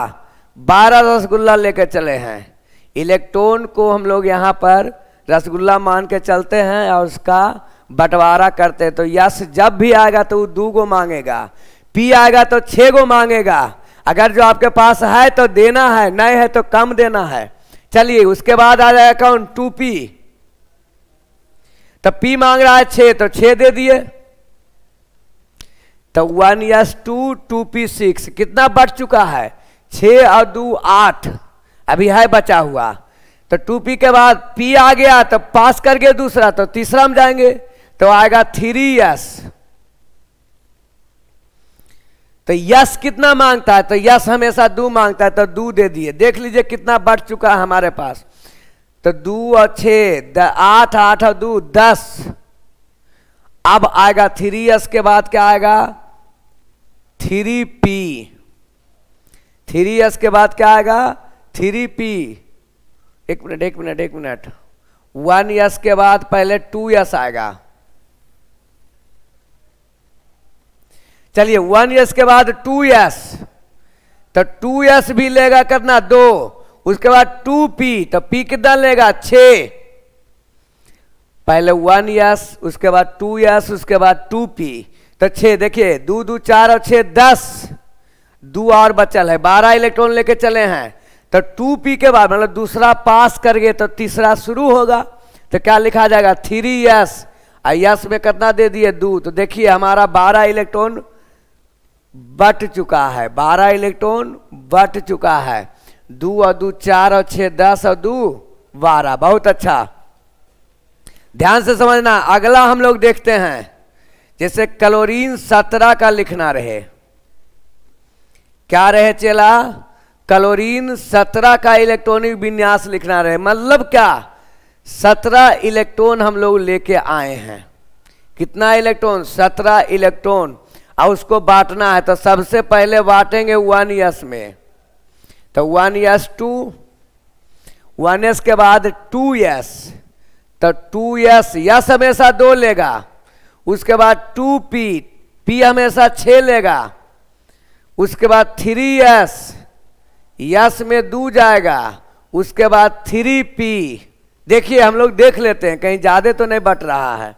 12 रसगुल्ला लेके चले हैं। इलेक्ट्रॉन को हम लोग यहाँ पर रसगुल्ला मान के चलते हैं और उसका बंटवारा करते हैं। तो यस जब भी आएगा तो 2 को मांगेगा, पी आएगा तो 6 को मांगेगा। अगर जो आपके पास है तो देना है, नहीं है तो कम देना है। चलिए उसके बाद आ जाएगा कौन, 2p। तो p मांग रहा है 6, तो 6 दे दिए। तो 1 यस 2, 2p 6, कितना बढ़ चुका है, 6 और 2 8, अभी है बचा हुआ। तो 2p के बाद p आ गया तो पास कर गए दूसरा, तो तीसरा में जाएंगे तो आएगा 3 यस। तो यस कितना मांगता है, तो यस हमेशा 2 मांगता है, तो 2 दे दिए। देख लीजिए कितना बढ़ चुका है हमारे पास। तो 2 और 6 8, 8 और 2 10। अब आएगा 3 यस के बाद क्या आएगा, 3p। 3 यस के बाद क्या आएगा, 3p। एक मिनट 1 यस के बाद पहले 2 यस आएगा। चलिए 1 यस के बाद 2 यस, तो 2 यस भी लेगा कितना, 2। उसके बाद 2p, तो p कितना लेगा, 6। पहले 1 यस, उसके बाद 2 यस, उसके बाद 2p, तो 6। देखिए 2 2 4 और 6 10, 2 और बचल है, 12 इलेक्ट्रॉन लेके चले हैं। तो 2p के बाद मतलब दूसरा पास कर गए तो तीसरा शुरू होगा। तो क्या लिखा जाएगा, 3 यस, और यस में कितना दे दिए, 2। तो देखिए हमारा 12 इलेक्ट्रॉन बट चुका है, 12 इलेक्ट्रॉन बट चुका है। 2 और 2 4 और 6 10 और 2 12। बहुत अच्छा, ध्यान से समझना। अगला हम लोग देखते हैं, जैसे क्लोरीन 17 का लिखना रहे, क्या रहे चेला, क्लोरीन 17 का इलेक्ट्रॉनिक विन्यास लिखना रहे। मतलब क्या, 17 इलेक्ट्रॉन हम लोग लेके आए हैं। कितना इलेक्ट्रॉन, 17 इलेक्ट्रॉन, और उसको बांटना है। तो सबसे पहले बांटेंगे 1 यस में, तो 1 यस 2, 1 यस के बाद 2 यस, तो 2 यस, यस हमेशा 2 लेगा। उसके बाद 2p, p हमेशा 6 लेगा। उसके बाद 3 यस, यस में 2 जाएगा। उसके बाद 3p। देखिए हम लोग देख लेते हैं कहीं ज्यादा तो नहीं बट रहा है।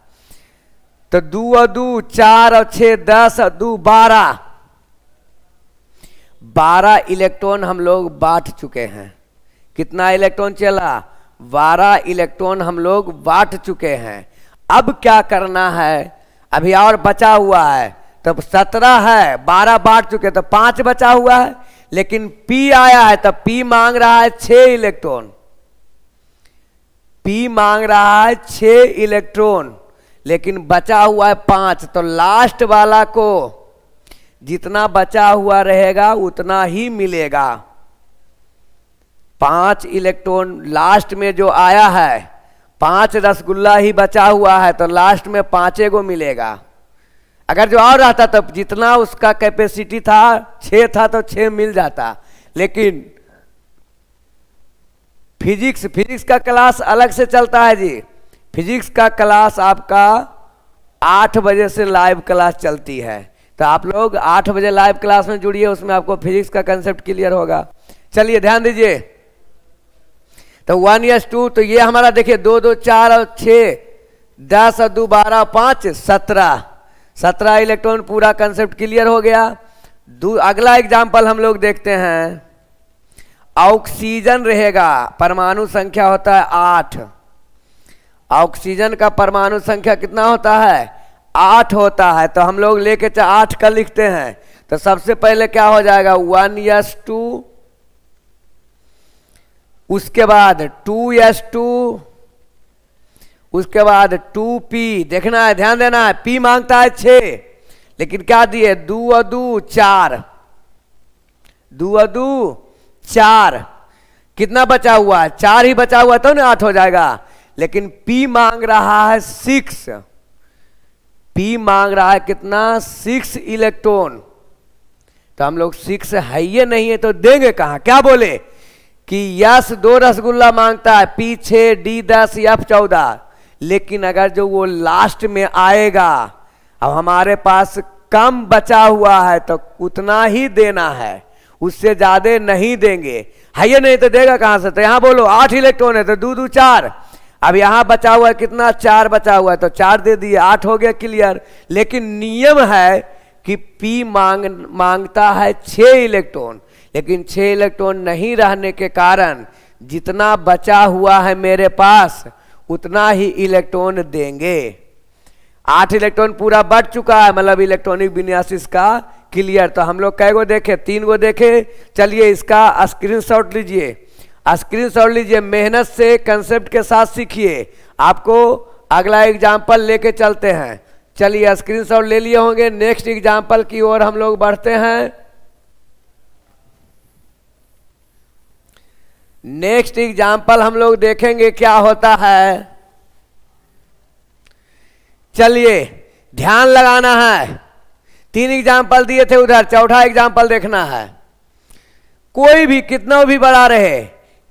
तो 2 और 2 4 और 6 10 और 2 12। 12 इलेक्ट्रॉन हम लोग बांट चुके हैं। कितना इलेक्ट्रॉन चला, 12 इलेक्ट्रॉन हम लोग बांट चुके हैं। अब क्या करना है, अभी और बचा हुआ है। तो 17 है, 12 बांट चुके, तो 5 बचा हुआ है। लेकिन P आया है, तो P मांग रहा है 6 इलेक्ट्रॉन। P मांग रहा है 6 इलेक्ट्रॉन, लेकिन बचा हुआ है 5। तो लास्ट वाला को जितना बचा हुआ रहेगा उतना ही मिलेगा। 5 इलेक्ट्रॉन लास्ट में जो आया है, 5 रसगुल्ला ही बचा हुआ है, तो लास्ट में 5 को मिलेगा। अगर जो और रहता तो जितना उसका कैपेसिटी था 6 था तो 6 मिल जाता। लेकिन फिजिक्स का क्लास अलग से चलता है जी। फिजिक्स का क्लास आपका 8 बजे से लाइव क्लास चलती है। तो आप लोग 8 बजे लाइव क्लास में जुड़िए, उसमें आपको फिजिक्स का कंसेप्ट क्लियर होगा। चलिए ध्यान दीजिए। तो 1 यस 2, तो ये हमारा देखिए 2 2 4 और 6 10 और 2 12 5 17 इलेक्ट्रॉन, पूरा कंसेप्ट क्लियर हो गया। अगला एग्जाम्पल हम लोग देखते हैं। ऑक्सीजन रहेगा, परमाणु संख्या होता है 8, ऑक्सीजन का परमाणु संख्या कितना होता है? 8 होता है। तो हम लोग लेके 8 का लिखते हैं। तो सबसे पहले क्या हो जाएगा? 1s2, उसके बाद 2s2, उसके बाद 2p। देखना है, ध्यान देना है, p मांगता है 6, लेकिन क्या दिए? 2 और 2 4, 2 और 2 4। कितना बचा हुआ है? 4 ही बचा हुआ, तो ना 8 हो जाएगा। लेकिन p मांग रहा है 6, p मांग रहा है कितना? 6 इलेक्ट्रॉन। तो हम लोग 6 है ये नहीं है तो देंगे कहां? क्या बोले कि यस 2 रसगुल्ला मांगता है, p 6, d 10, f 14। लेकिन अगर जो वो लास्ट में आएगा, अब हमारे पास कम बचा हुआ है तो उतना ही देना है, उससे ज्यादा नहीं देंगे। है ये नहीं तो देगा कहां से? तो यहां बोलो 8 इलेक्ट्रॉन है तो 2 2 4। अब यहां बचा हुआ है कितना? 4 बचा हुआ है तो 4 दे दिए, 8 हो गया, क्लियर। लेकिन नियम है कि p मांगता है 6 इलेक्ट्रॉन, लेकिन 6 इलेक्ट्रॉन नहीं रहने के कारण जितना बचा हुआ है मेरे पास उतना ही इलेक्ट्रॉन देंगे। 8 इलेक्ट्रॉन पूरा बढ़ चुका है, मतलब इलेक्ट्रॉनिक विन्यास इसका क्लियर। तो हम लोग कै गो देखे? 3 गो देखे। चलिए इसका स्क्रीनशॉट लीजिए, स्क्रीनशॉट लीजिए, मेहनत से कंसेप्ट के साथ सीखिए। आपको अगला एग्जाम्पल लेके चलते हैं। चलिए स्क्रीनशॉट ले लिए होंगे। नेक्स्ट एग्जाम्पल की ओर हम लोग बढ़ते हैं। नेक्स्ट एग्जाम्पल हम लोग देखेंगे क्या होता है। चलिए ध्यान लगाना है, 3 एग्जाम्पल दिए थे उधर, चौथा एग्जाम्पल देखना है। कोई भी कितना भी बड़ा रहे,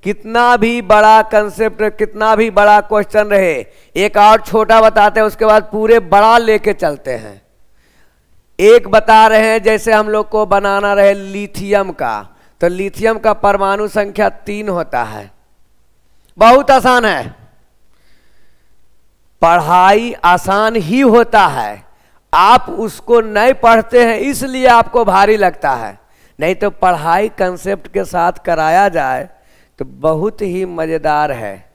कितना भी बड़ा कंसेप्ट, कितना भी बड़ा क्वेश्चन रहे, एक और छोटा बताते हैं, उसके बाद पूरे बड़ा लेके चलते हैं। एक बता रहे हैं जैसे हम लोग को बनाना रहे लिथियम का, तो लिथियम का परमाणु संख्या 3 होता है। बहुत आसान है, पढ़ाई आसान ही होता है। आप उसको नहीं पढ़ते हैं इसलिए आपको भारी लगता है, नहीं तो पढ़ाई कंसेप्ट के साथ कराया जाए तो बहुत ही मज़ेदार है।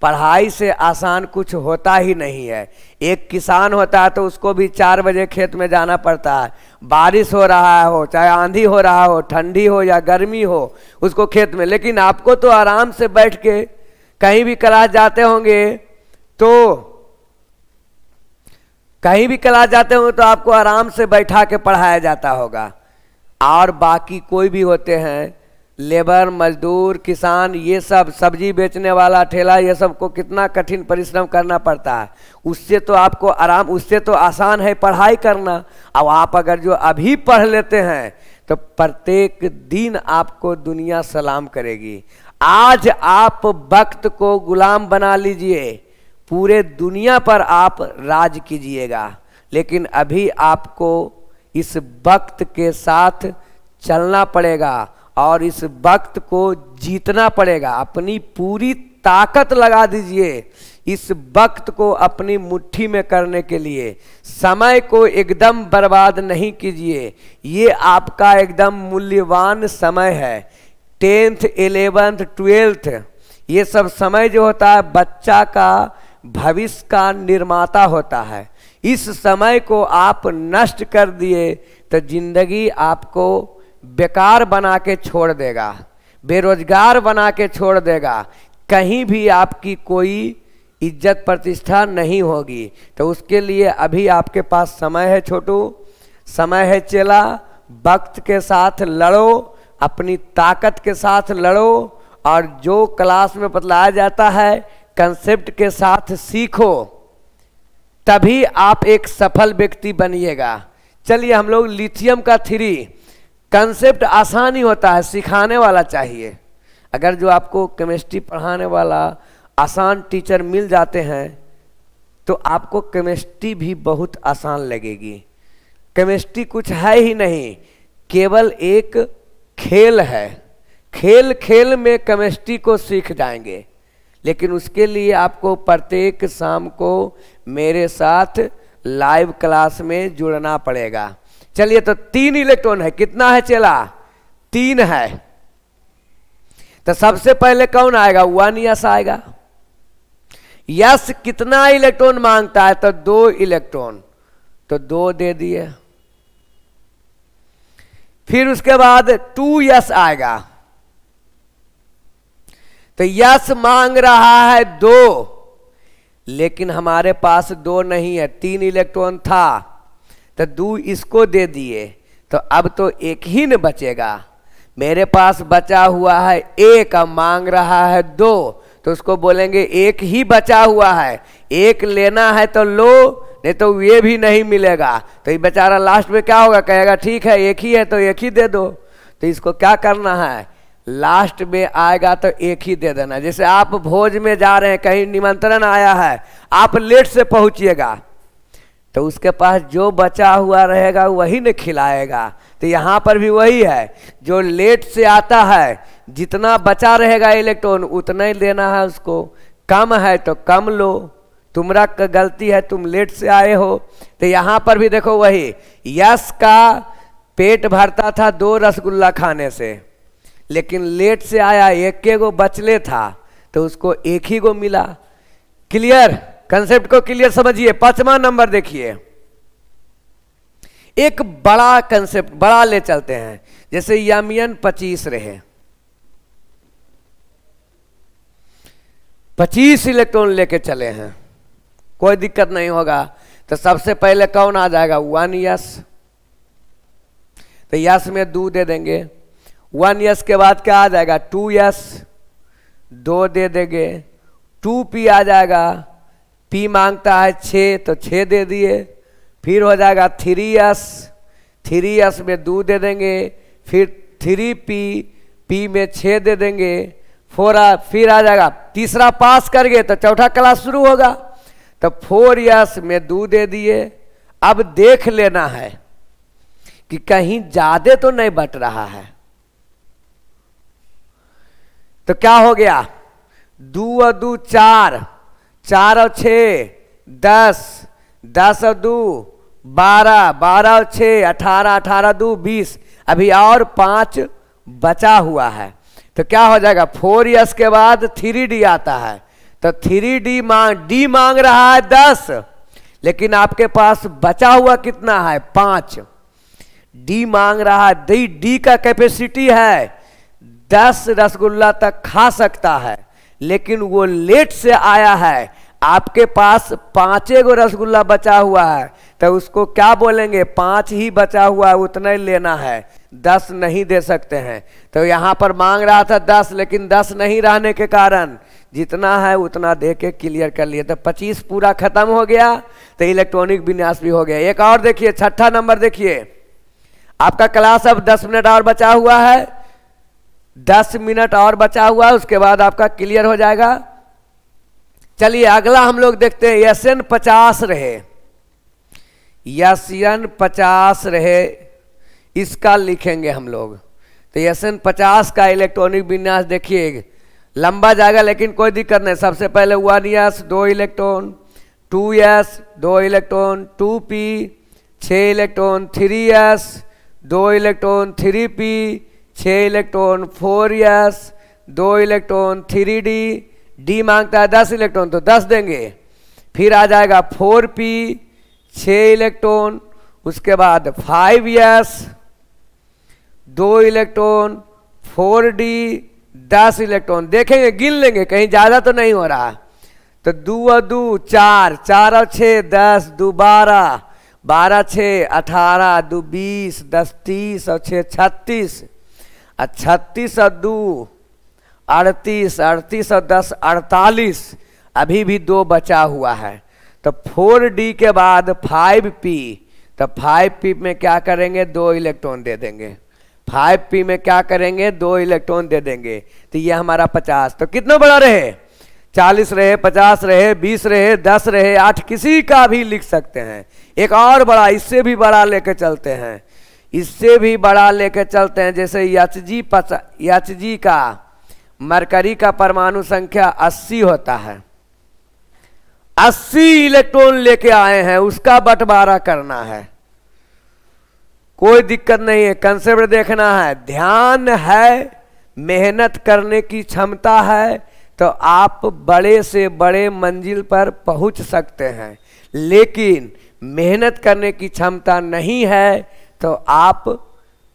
पढ़ाई से आसान कुछ होता ही नहीं है। एक किसान होता है तो उसको भी 4 बजे खेत में जाना पड़ता है, बारिश हो रहा हो, चाहे आंधी हो रहा हो, ठंडी हो या गर्मी हो, उसको खेत में। लेकिन आपको तो आराम से बैठ के कहीं भी क्लास जाते होंगे तो आपको आराम से बैठा के पढ़ाया जाता होगा। और बाकी कोई भी होते हैं, लेबर, मजदूर, किसान, ये सब सब्जी बेचने वाला ठेला, ये सब को कितना कठिन परिश्रम करना पड़ता है। उससे तो आपको आराम, उससे तो आसान है पढ़ाई करना। अब आप अगर जो अभी पढ़ लेते हैं तो प्रत्येक दिन आपको दुनिया सलाम करेगी। आज आप वक्त को गुलाम बना लीजिए, पूरे दुनिया पर आप राज कीजिएगा। लेकिन अभी आपको इस वक्त के साथ चलना पड़ेगा और इस वक्त को जीतना पड़ेगा। अपनी पूरी ताकत लगा दीजिए इस वक्त को अपनी मुट्ठी में करने के लिए। समय को एकदम बर्बाद नहीं कीजिए, ये आपका एकदम मूल्यवान समय है। 10th 11th 12th ये सब समय जो होता है बच्चा का भविष्य का निर्माता होता है। इस समय को आप नष्ट कर दिए तो जिंदगी आपको बेकार बना के छोड़ देगा, बेरोजगार बना के छोड़ देगा, कहीं भी आपकी कोई इज्जत प्रतिष्ठा नहीं होगी। तो उसके लिए अभी आपके पास समय है छोटू, समय है चेला। वक्त के साथ लड़ो, अपनी ताकत के साथ लड़ो, और जो क्लास में बतलाया जाता है कंसेप्ट के साथ सीखो, तभी आप एक सफल व्यक्ति बनिएगा। चलिए हम लोग लिथियम का 3 कंसेप्ट आसान ही होता है, सिखाने वाला चाहिए। अगर जो आपको केमिस्ट्री पढ़ाने वाला आसान टीचर मिल जाते हैं तो आपको केमिस्ट्री भी बहुत आसान लगेगी। केमिस्ट्री कुछ है ही नहीं, केवल एक खेल है। खेल खेल में केमिस्ट्री को सीख जाएंगे। लेकिन उसके लिए आपको प्रत्येक शाम को मेरे साथ लाइव क्लास में जुड़ना पड़ेगा। चलिए तो 3 इलेक्ट्रॉन है, कितना है चेला? 3 है। तो सबसे पहले कौन आएगा? 1s आएगा। यस कितना इलेक्ट्रॉन मांगता है? तो 2 इलेक्ट्रॉन, तो 2 दे दिए। फिर उसके बाद 2s आएगा, तो यस मांग रहा है 2, लेकिन हमारे पास 2 नहीं है, 3 इलेक्ट्रॉन था, तो 2 इसको दे दिए, तो अब तो एक ही न बचेगा। मेरे पास बचा हुआ है 1, अब मांग रहा है 2, तो उसको बोलेंगे 1 ही बचा हुआ है, 1 लेना है तो लो, नहीं तो ये भी नहीं मिलेगा। तो ये बेचारा लास्ट में क्या होगा, कहेगा ठीक है 1 ही है तो 1 ही दे दो। तो इसको क्या करना है, लास्ट में आएगा तो 1 ही दे देना। जैसे आप भोज में जा रहे हैं, कहीं निमंत्रण आया है, आप लेट से पहुंचिएगा, तो उसके पास जो बचा हुआ रहेगा वही न खिलाएगा। तो यहाँ पर भी वही है, जो लेट से आता है जितना बचा रहेगा इलेक्ट्रॉन उतना ही लेना है उसको, कम है तो कम लो, तुम्हारा गलती है तुम लेट से आए हो। तो यहाँ पर भी देखो वही, यश का पेट भरता था 2 रसगुल्ला खाने से, लेकिन लेट से आया, 1 गो बचले था, तो उसको 1 ही गो मिला। क्लियर, कंसेप्ट को क्लियर समझिए। 5वां नंबर देखिए, एक बड़ा कंसेप्ट, बड़ा ले चलते हैं। जैसे यमियन 25 रहे, 25 इलेक्ट्रॉन लेके चले हैं, कोई दिक्कत नहीं होगा। तो सबसे पहले कौन आ जाएगा, 1s, तो यस में 2 दे देंगे। 1s के बाद क्या आ जाएगा, 2s, 2 दे देंगे। 2p आ जाएगा, p मांगता है 6 तो 6 दे दिए। फिर हो जाएगा 3s, 3s में 2 दे देंगे। फिर 3p, p में 6 दे देंगे। फिर आ जाएगा, तीसरा पास कर गए तो चौथा क्लास शुरू होगा, तो 4s में 2 दे दिए। अब देख लेना है कि कहीं ज्यादा तो नहीं बट रहा है। तो क्या हो गया, 2 और 2 4, 4 और 6 10, 10 और 2 12, 12 और 6 18, 18 2 20, अभी और 5 बचा हुआ है। तो क्या हो जाएगा, 4s के बाद 3d आता है, तो 3d डी मांग रहा है 10, लेकिन आपके पास बचा हुआ कितना है, 5। डी मांग रहा है, डी का कैपेसिटी है 10 रसगुल्ला तक खा सकता है, लेकिन वो लेट से आया है, आपके पास 5 गो रसगुल्ला बचा हुआ है, तो उसको क्या बोलेंगे, 5 ही बचा हुआ है, उतना ही लेना है, 10 नहीं दे सकते हैं। तो यहाँ पर मांग रहा था 10, लेकिन 10 नहीं रहने के कारण जितना है उतना दे के क्लियर कर लिए, तो 25 पूरा खत्म हो गया। तो इलेक्ट्रॉनिक विन्यास भी हो गया। एक और देखिए, 6ठा नंबर देखिए, आपका क्लास अब 10 मिनट और बचा हुआ है, 10 मिनट और बचा हुआ है, उसके बाद आपका क्लियर हो जाएगा। चलिए अगला हम लोग देखते हैं, SN 50 रहे, SN 50 रहे, इसका लिखेंगे हम लोग। तो SN 50 का इलेक्ट्रॉनिक विन्यास देखिए, लंबा जाएगा लेकिन कोई दिक्कत नहीं। सबसे पहले 1s 2 electron, 2s 2 electron, 2p 6 electron, 3s 2 electron, 3p 6 electron, 4s 2 electron, 3d, D मांगता है 10 इलेक्ट्रॉन तो 10 देंगे। फिर आ जाएगा 4p 6 इलेक्ट्रॉन, उसके बाद 5s 2 इलेक्ट्रॉन, 4d 10 इलेक्ट्रॉन। देखेंगे, गिन लेंगे, कहीं ज्यादा तो नहीं हो रहा। तो 2 और 2 4, 4 और 6 10, 2 12, 12 6 18, 2 20, 10 30 और 6 36, 36 और 2 38, 38 और 10 48, अभी भी 2 बचा हुआ है। तो 4d के बाद 5p, तो 5p में क्या करेंगे, 2 इलेक्ट्रॉन दे देंगे। 5p में क्या करेंगे, 2 इलेक्ट्रॉन दे देंगे। तो ये हमारा 50, तो कितना बड़ा रहे, 40 रहे, 50 रहे, 20 रहे, 10 रहे, 8, किसी का भी लिख सकते हैं। एक और बड़ा, इससे भी बड़ा लेके चलते हैं, इससे भी बड़ा लेके चलते हैं। जैसे Hg का मरकरी का परमाणु संख्या 80 होता है, 80 इलेक्ट्रॉन लेके आए हैं, उसका बंटवारा करना है, कोई दिक्कत नहीं है। कंसेप्ट देखना है, ध्यान है, मेहनत करने की क्षमता है, तो आप बड़े से बड़े मंजिल पर पहुंच सकते हैं, लेकिन मेहनत करने की क्षमता नहीं है तो आप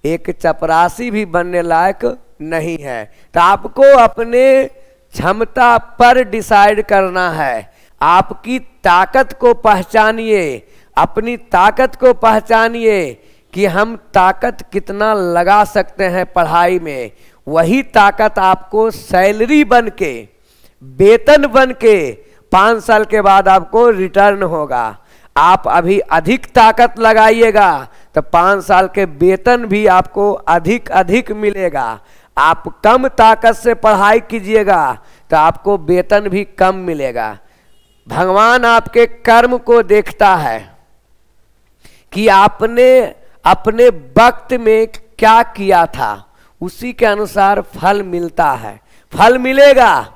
एक चपरासी भी बनने लायक नहीं है। तो आपको अपने क्षमता पर डिसाइड करना है। आपकी ताकत को पहचानिए, अपनी ताकत को पहचानिए कि हम ताकत कितना लगा सकते हैं पढ़ाई में। वही ताकत आपको सैलरी बन के, वेतन बन के 5 साल के बाद आपको रिटर्न होगा। आप अभी अधिक ताकत लगाइएगा तो 5 साल के वेतन भी आपको अधिक अधिक मिलेगा। आप कम ताकत से पढ़ाई कीजिएगा तो आपको वेतन भी कम मिलेगा। भगवान आपके कर्म को देखता है कि आपने अपने वक्त में क्या किया था, उसी के अनुसार फल मिलता है। फल मिलेगा,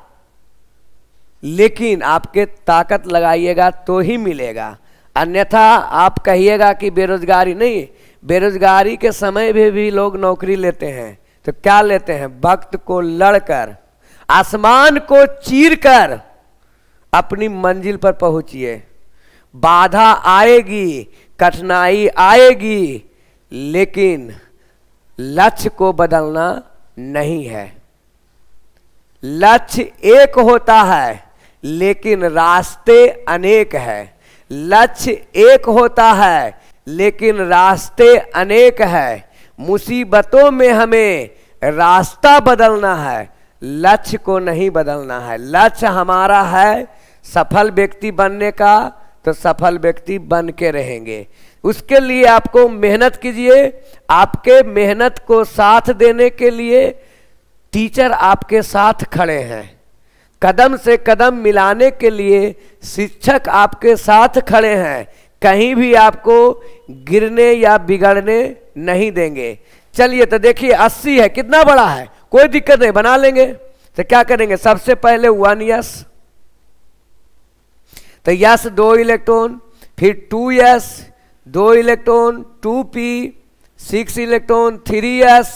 लेकिन आपके ताकत लगाइएगा तो ही मिलेगा। अन्यथा आप कहिएगा कि बेरोजगारी नहीं, बेरोजगारी के समय में भी लोग नौकरी लेते हैं। तो क्या लेते हैं? वक्त को लड़कर, आसमान को चीरकर अपनी मंजिल पर पहुंचिए। बाधा आएगी, कठिनाई आएगी, लेकिन लक्ष्य को बदलना नहीं है। लक्ष्य एक होता है लेकिन रास्ते अनेक है। लक्ष्य एक होता है लेकिन रास्ते अनेक है। मुसीबतों में हमें रास्ता बदलना है, लक्ष्य को नहीं बदलना है। लक्ष्य हमारा है सफल व्यक्ति बनने का, तो सफल व्यक्ति बन के रहेंगे। उसके लिए आपको मेहनत कीजिए। आपके मेहनत को साथ देने के लिए टीचर आपके साथ खड़े हैं। कदम से कदम मिलाने के लिए शिक्षक आपके साथ खड़े हैं। कहीं भी आपको गिरने या बिगड़ने नहीं देंगे। चलिए तो देखिए 80 है, कितना बड़ा है, कोई दिक्कत नहीं, बना लेंगे। तो क्या करेंगे? सबसे पहले 1 यस, तो यस 2 इलेक्ट्रॉन, फिर 2 yes 2 electron, 2p 6 electron, 3s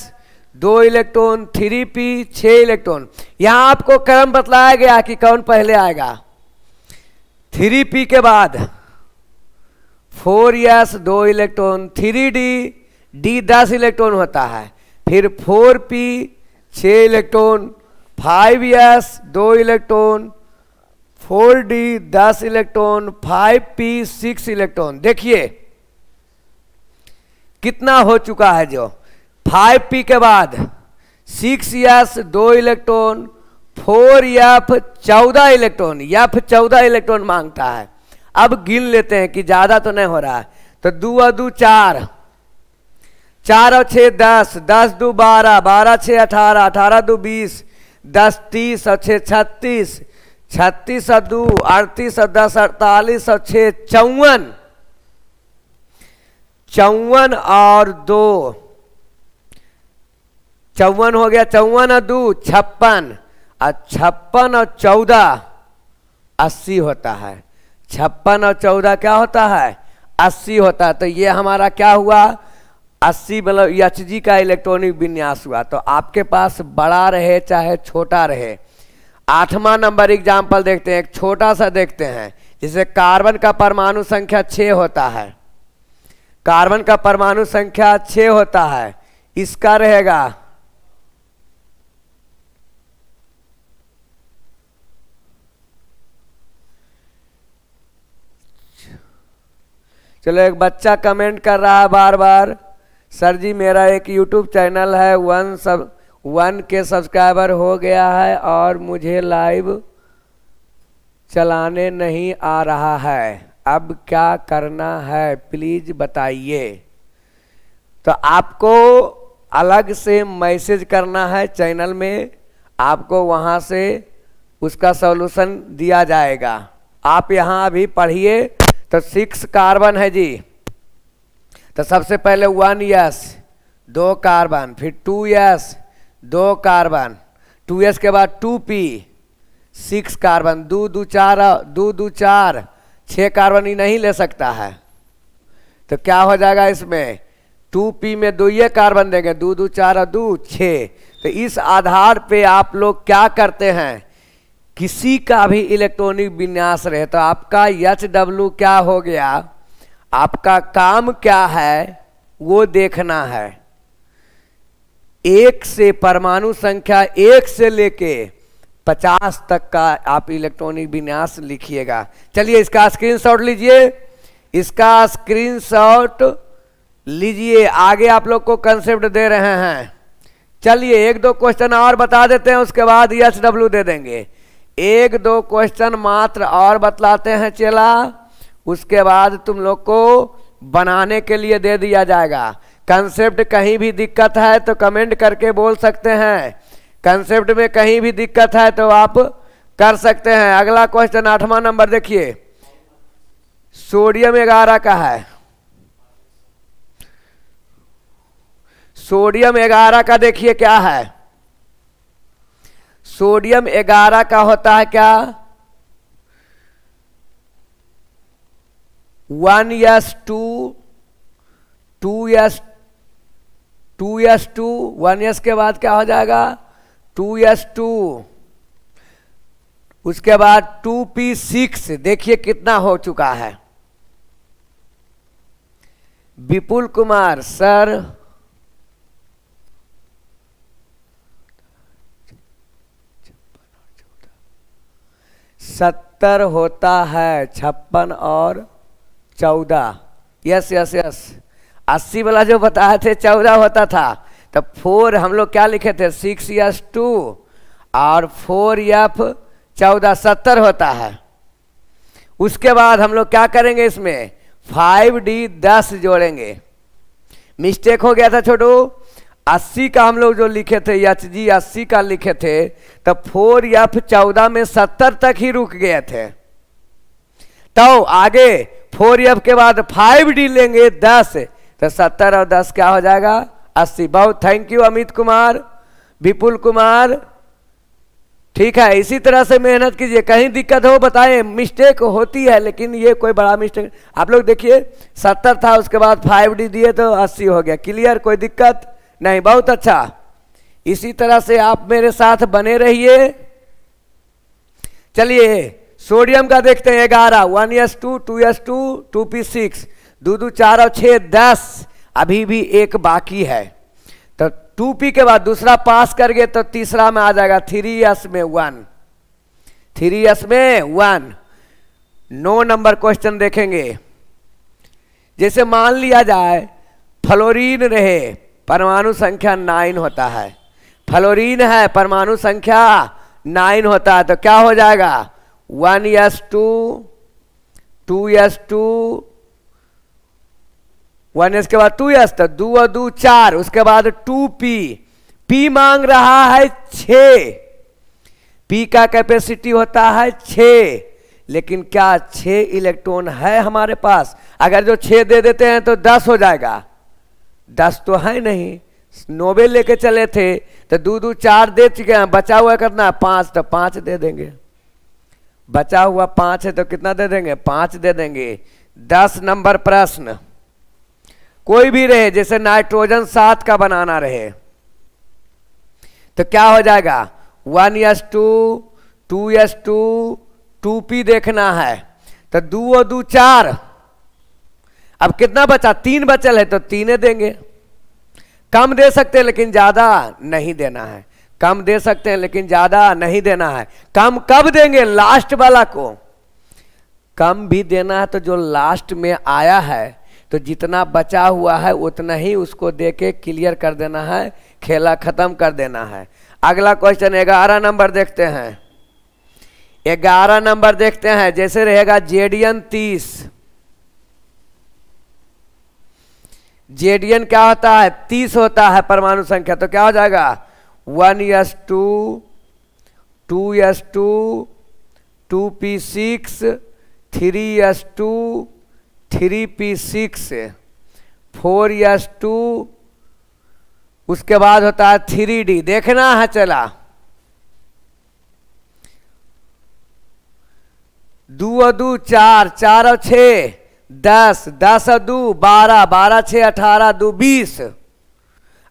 2 electron, 3p 6 electron. यहां आपको क्रम बतलाया गया कि कौन पहले आएगा। 3p के बाद 4s 2 electron, 3d d 10 electron होता है, फिर 4p 6 electron, 5s 2 electron, 4d 10 electron, 5p 6 electron. देखिए कितना हो चुका है। जो 5p के बाद 6s 2 electron, 4f 14 electron, f 14 electron मांगता है। अब गिन लेते हैं कि ज्यादा तो नहीं हो रहा है। तो 2 और 2 4, 4 और 6 10, 10 2 12, 12 6 18, 18 2 20, 10 30 और 6 36, 36 और 2 38 और 10 48 और 6 54, 54 और 2 54 हो गया, 54 और 2 56, और 56 और 14 80 होता है। 56 और 14 क्या होता है? 80 होता है। तो ये हमारा क्या हुआ? 80 मतलब Hg का इलेक्ट्रॉनिक विन्यास हुआ। तो आपके पास बड़ा रहे चाहे छोटा रहे। 8वां नंबर एग्जाम्पल देखते हैं, एक छोटा सा देखते हैं। जिसे कार्बन का परमाणु संख्या 6 होता है, कार्बन का परमाणु संख्या 6 होता है। इसका रहेगा चलो, एक बच्चा कमेंट कर रहा है बार बार, सर जी मेरा एक यूट्यूब चैनल है 1K सब्सक्राइबर हो गया है और मुझे लाइव चलाने नहीं आ रहा है, अब क्या करना है प्लीज बताइए। तो आपको अलग से मैसेज करना है चैनल में, आपको वहां से उसका सॉल्यूशन दिया जाएगा। आप यहाँ अभी पढ़िए। तो 6 कार्बन है जी। तो सबसे पहले 1s 2 कार्बन, फिर 2s 2 कार्बन, 2s के बाद 2p 6 कार्बन, 2 2 4 2 2 4 6 कार्बन ही नहीं ले सकता है। तो क्या हो जाएगा इसमें? 2p में 2 ये कार्बन देंगे, 2 2 4 2 6। तो इस आधार पे आप लोग क्या करते हैं किसी का भी इलेक्ट्रॉनिक विन्यास रहे तो आपका HW क्या हो गया, आपका काम क्या है वो देखना है। एक से परमाणु संख्या 1 से लेके 50 तक का आप इलेक्ट्रॉनिक विन्यास लिखिएगा। चलिए इसका स्क्रीनशॉट लीजिए, इसका स्क्रीनशॉट लीजिए, आगे आप लोग को कंसेप्ट दे रहे हैं। चलिए 1-2 क्वेश्चन और बता देते हैं, उसके बाद HW दे देंगे। 1-2 क्वेश्चन मात्र और बतलाते हैं चला, उसके बाद तुम लोग को बनाने के लिए दे दिया जाएगा। कंसेप्ट कहीं भी दिक्कत है तो कमेंट करके बोल सकते हैं, कंसेप्ट में कहीं भी दिक्कत है तो आप कर सकते हैं। अगला क्वेश्चन 8वां नंबर देखिए, सोडियम 11 का है। सोडियम 11 का देखिए क्या है, सोडियम 11 का होता है क्या, 1s2 2s2 1s के बाद क्या हो जाएगा 2s2, उसके बाद 2p6। देखिए कितना हो चुका है। विपुल कुमार सर, 70 होता है, 56 और 14। यस यस यस, 80 वाला जो बताए थे 14 होता था, तो 4 हम लोग क्या लिखे थे 6s2 और 4f 14, 70 होता है। उसके बाद हम लोग क्या करेंगे, इसमें 5d 10 जोड़ेंगे। मिस्टेक हो गया था छोटू, 80 का हम लोग जो लिखे थे HG 80 का लिखे थे, तो 4f 14 में 70 तक ही रुक गए थे। तो आगे 4f के बाद 5d लेंगे 10, तो 70 और 10 क्या हो जाएगा 80। बहुत थैंक यू अमित कुमार, विपुल कुमार, ठीक है। इसी तरह से मेहनत कीजिए, कहीं दिक्कत हो बताएं, मिस्टेक होती है लेकिन ये कोई बड़ा मिस्टेक। आप लोग देखिए 70 था, उसके बाद 5d दिए तो 80 हो गया। क्लियर, कोई दिक्कत नहीं, बहुत अच्छा। इसी तरह से आप मेरे साथ बने रहिए। चलिए सोडियम का देखते हैं 11, 1s2 2s2 2p6, 2 2 4 और 6 10, अभी भी एक बाकी है। तो 2p के बाद दूसरा पास कर गए तो तीसरा में आ जाएगा 3s में 1, 3s में 1। 9 नंबर क्वेश्चन देखेंगे। जैसे मान लिया जाए फ्लोरीन रहे, परमाणु संख्या 9 होता है, फ्लोरीन है परमाणु संख्या 9 होता है, तो क्या हो जाएगा 1s2 2s2 1s के बाद 2s, तो 2 और 2 4, उसके बाद 2p, p मांग रहा है 6, p का कैपेसिटी होता है 6, लेकिन क्या 6 इलेक्ट्रॉन है हमारे पास? अगर जो 6 दे देते हैं तो 10 हो जाएगा, 10 तो है नहीं, 90 लेके चले थे तो 2 2 4 दे चुके हैं, बचा हुआ कितना 5, तो 5 दे देंगे। बचा हुआ 5 है तो कितना दे देंगे 5 दे देंगे। 10 नंबर प्रश्न कोई भी रहे, जैसे नाइट्रोजन 7 का बनाना रहे तो क्या हो जाएगा 1s2 2s2 2p देखना है, तो 2 और 2 4, अब कितना बचा 3 बचल है तो 3 देंगे। कम दे सकते हैं लेकिन ज्यादा नहीं देना है, कम दे सकते हैं लेकिन ज्यादा नहीं देना है। कम कब देंगे? लास्ट वाला को कम भी देना है, तो जो लास्ट में आया है तो जितना बचा हुआ है उतना ही उसको देके क्लियर कर देना है, खेला खत्म कर देना है। अगला क्वेश्चन 11 नंबर देखते हैं। 11 नंबर देखते हैं, जैसे रहेगा जेडियन 30, जेडियन क्या होता है 30 होता है परमाणु संख्या, तो क्या हो जाएगा 1s2 2s2 2p6 3s2 3p6 4s2, उसके बाद होता है 3d। देखना है चला 2 और 2 4, 4 और 6 10, 10 और 2 12, 12 6 18 2 20।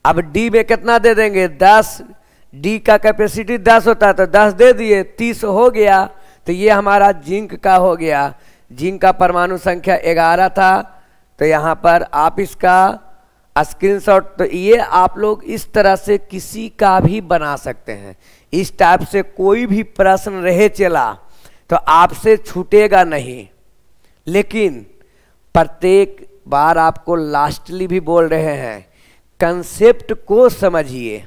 अब डी में कितना दे देंगे 10, डी का कैपेसिटी 10 होता है तो 10 दे दिए, 30 हो गया। तो ये हमारा जिंक का हो गया। जिंक का परमाणु संख्या 11 था। तो यहाँ पर आप इसका स्क्रीनशॉट, तो ये आप लोग इस तरह से किसी का भी बना सकते हैं। इस टाइप से कोई भी प्रश्न रहे चला तो आपसे छूटेगा नहीं। लेकिन प्रत्येक बार आपको लास्टली भी बोल रहे हैं, कंसेप्ट को समझिए।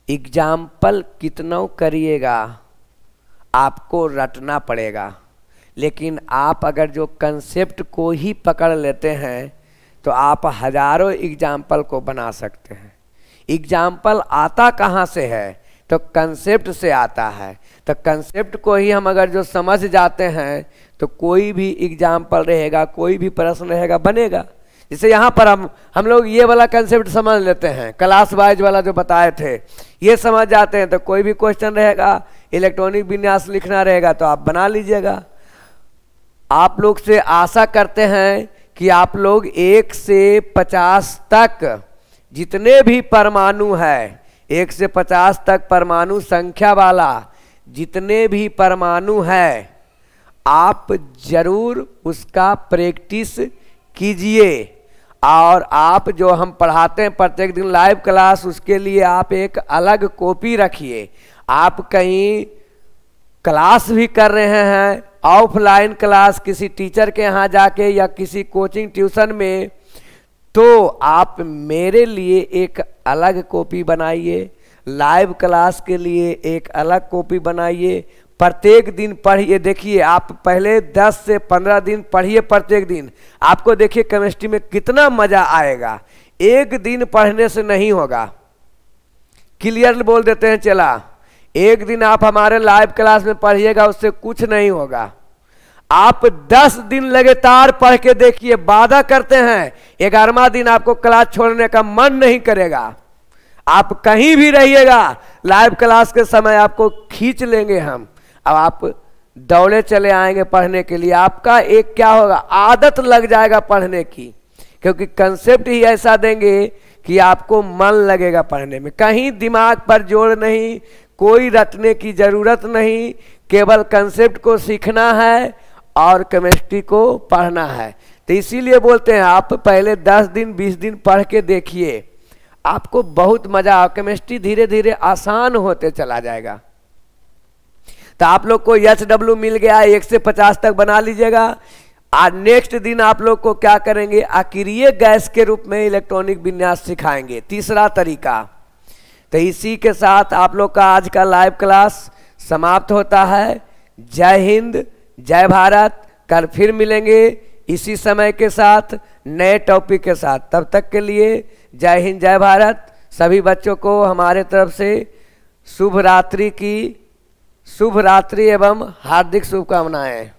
एग्जाम्पल कितना करिएगा आपको रटना पड़ेगा, लेकिन आप अगर जो कंसेप्ट को ही पकड़ लेते हैं तो आप हजारों एग्जाम्पल को बना सकते हैं। एग्जाम्पल आता कहाँ से है? तो कंसेप्ट से आता है। तो कंसेप्ट को ही हम अगर जो समझ जाते हैं तो कोई भी एग्जाम्पल रहेगा, कोई भी प्रश्न रहेगा, बनेगा। जैसे यहाँ पर हम लोग ये वाला कंसेप्ट समझ लेते हैं, क्लास वाइज वाला जो बताए थे, ये समझ जाते हैं तो कोई भी क्वेश्चन रहेगा, इलेक्ट्रॉनिक विन्यास लिखना रहेगा तो आप बना लीजिएगा। आप लोग से आशा करते हैं कि आप लोग 1 से 50 तक जितने भी परमाणु है, 1 से 50 तक परमाणु संख्या वाला जितने भी परमाणु है, आप जरूर उसका प्रैक्टिस कीजिए। और आप जो हम पढ़ाते हैं प्रत्येक दिन लाइव क्लास, उसके लिए आप एक अलग कॉपी रखिए। आप कहीं क्लास भी कर रहे हैं, ऑफलाइन क्लास किसी टीचर के यहाँ जाके या किसी कोचिंग ट्यूशन में, तो आप मेरे लिए एक अलग कॉपी बनाइए, लाइव क्लास के लिए एक अलग कॉपी बनाइए। प्रत्येक दिन पढ़िए। देखिए, आप पहले 10 से 15 दिन पढ़िए प्रत्येक दिन, आपको देखिए केमिस्ट्री में कितना मजा आएगा। एक दिन पढ़ने से नहीं होगा, क्लियर बोल देते हैं। चला, एक दिन आप हमारे लाइव क्लास में पढ़िएगा, उससे कुछ नहीं होगा। आप 10 दिन लगातार पढ़ के देखिए, वादा करते हैं 11वां दिन आपको क्लास छोड़ने का मन नहीं करेगा। आप कहीं भी रहिएगा, लाइव क्लास के समय आपको खींच लेंगे हम। अब आप दौड़े चले आएंगे पढ़ने के लिए। आपका एक क्या होगा, आदत लग जाएगा पढ़ने की, क्योंकि कंसेप्ट ही ऐसा देंगे कि आपको मन लगेगा पढ़ने में। कहीं दिमाग पर जोर नहीं, कोई रटने की जरूरत नहीं, केवल कंसेप्ट को सीखना है और केमिस्ट्री को पढ़ना है। तो इसीलिए बोलते हैं आप पहले 10 दिन 20 दिन पढ़ के देखिए, आपको बहुत मजा, केमिस्ट्री धीरे धीरे आसान होते चला जाएगा। तो आप लोग को HW मिल गया, 1 से 50 तक बना लीजिएगा। आज नेक्स्ट दिन आप लोग को क्या करेंगे, अक्रिय गैस के रूप में इलेक्ट्रॉनिक विन्यास सिखाएंगे, तीसरा तरीका। तो इसी के साथ आप लोग का आज का लाइव क्लास समाप्त होता है। जय हिंद, जय भारत। कल फिर मिलेंगे इसी समय के साथ, नए टॉपिक के साथ। तब तक के लिए जय हिंद, जय भारत। सभी बच्चों को हमारे तरफ से शुभ रात्रि एवं हार्दिक शुभकामनाएं।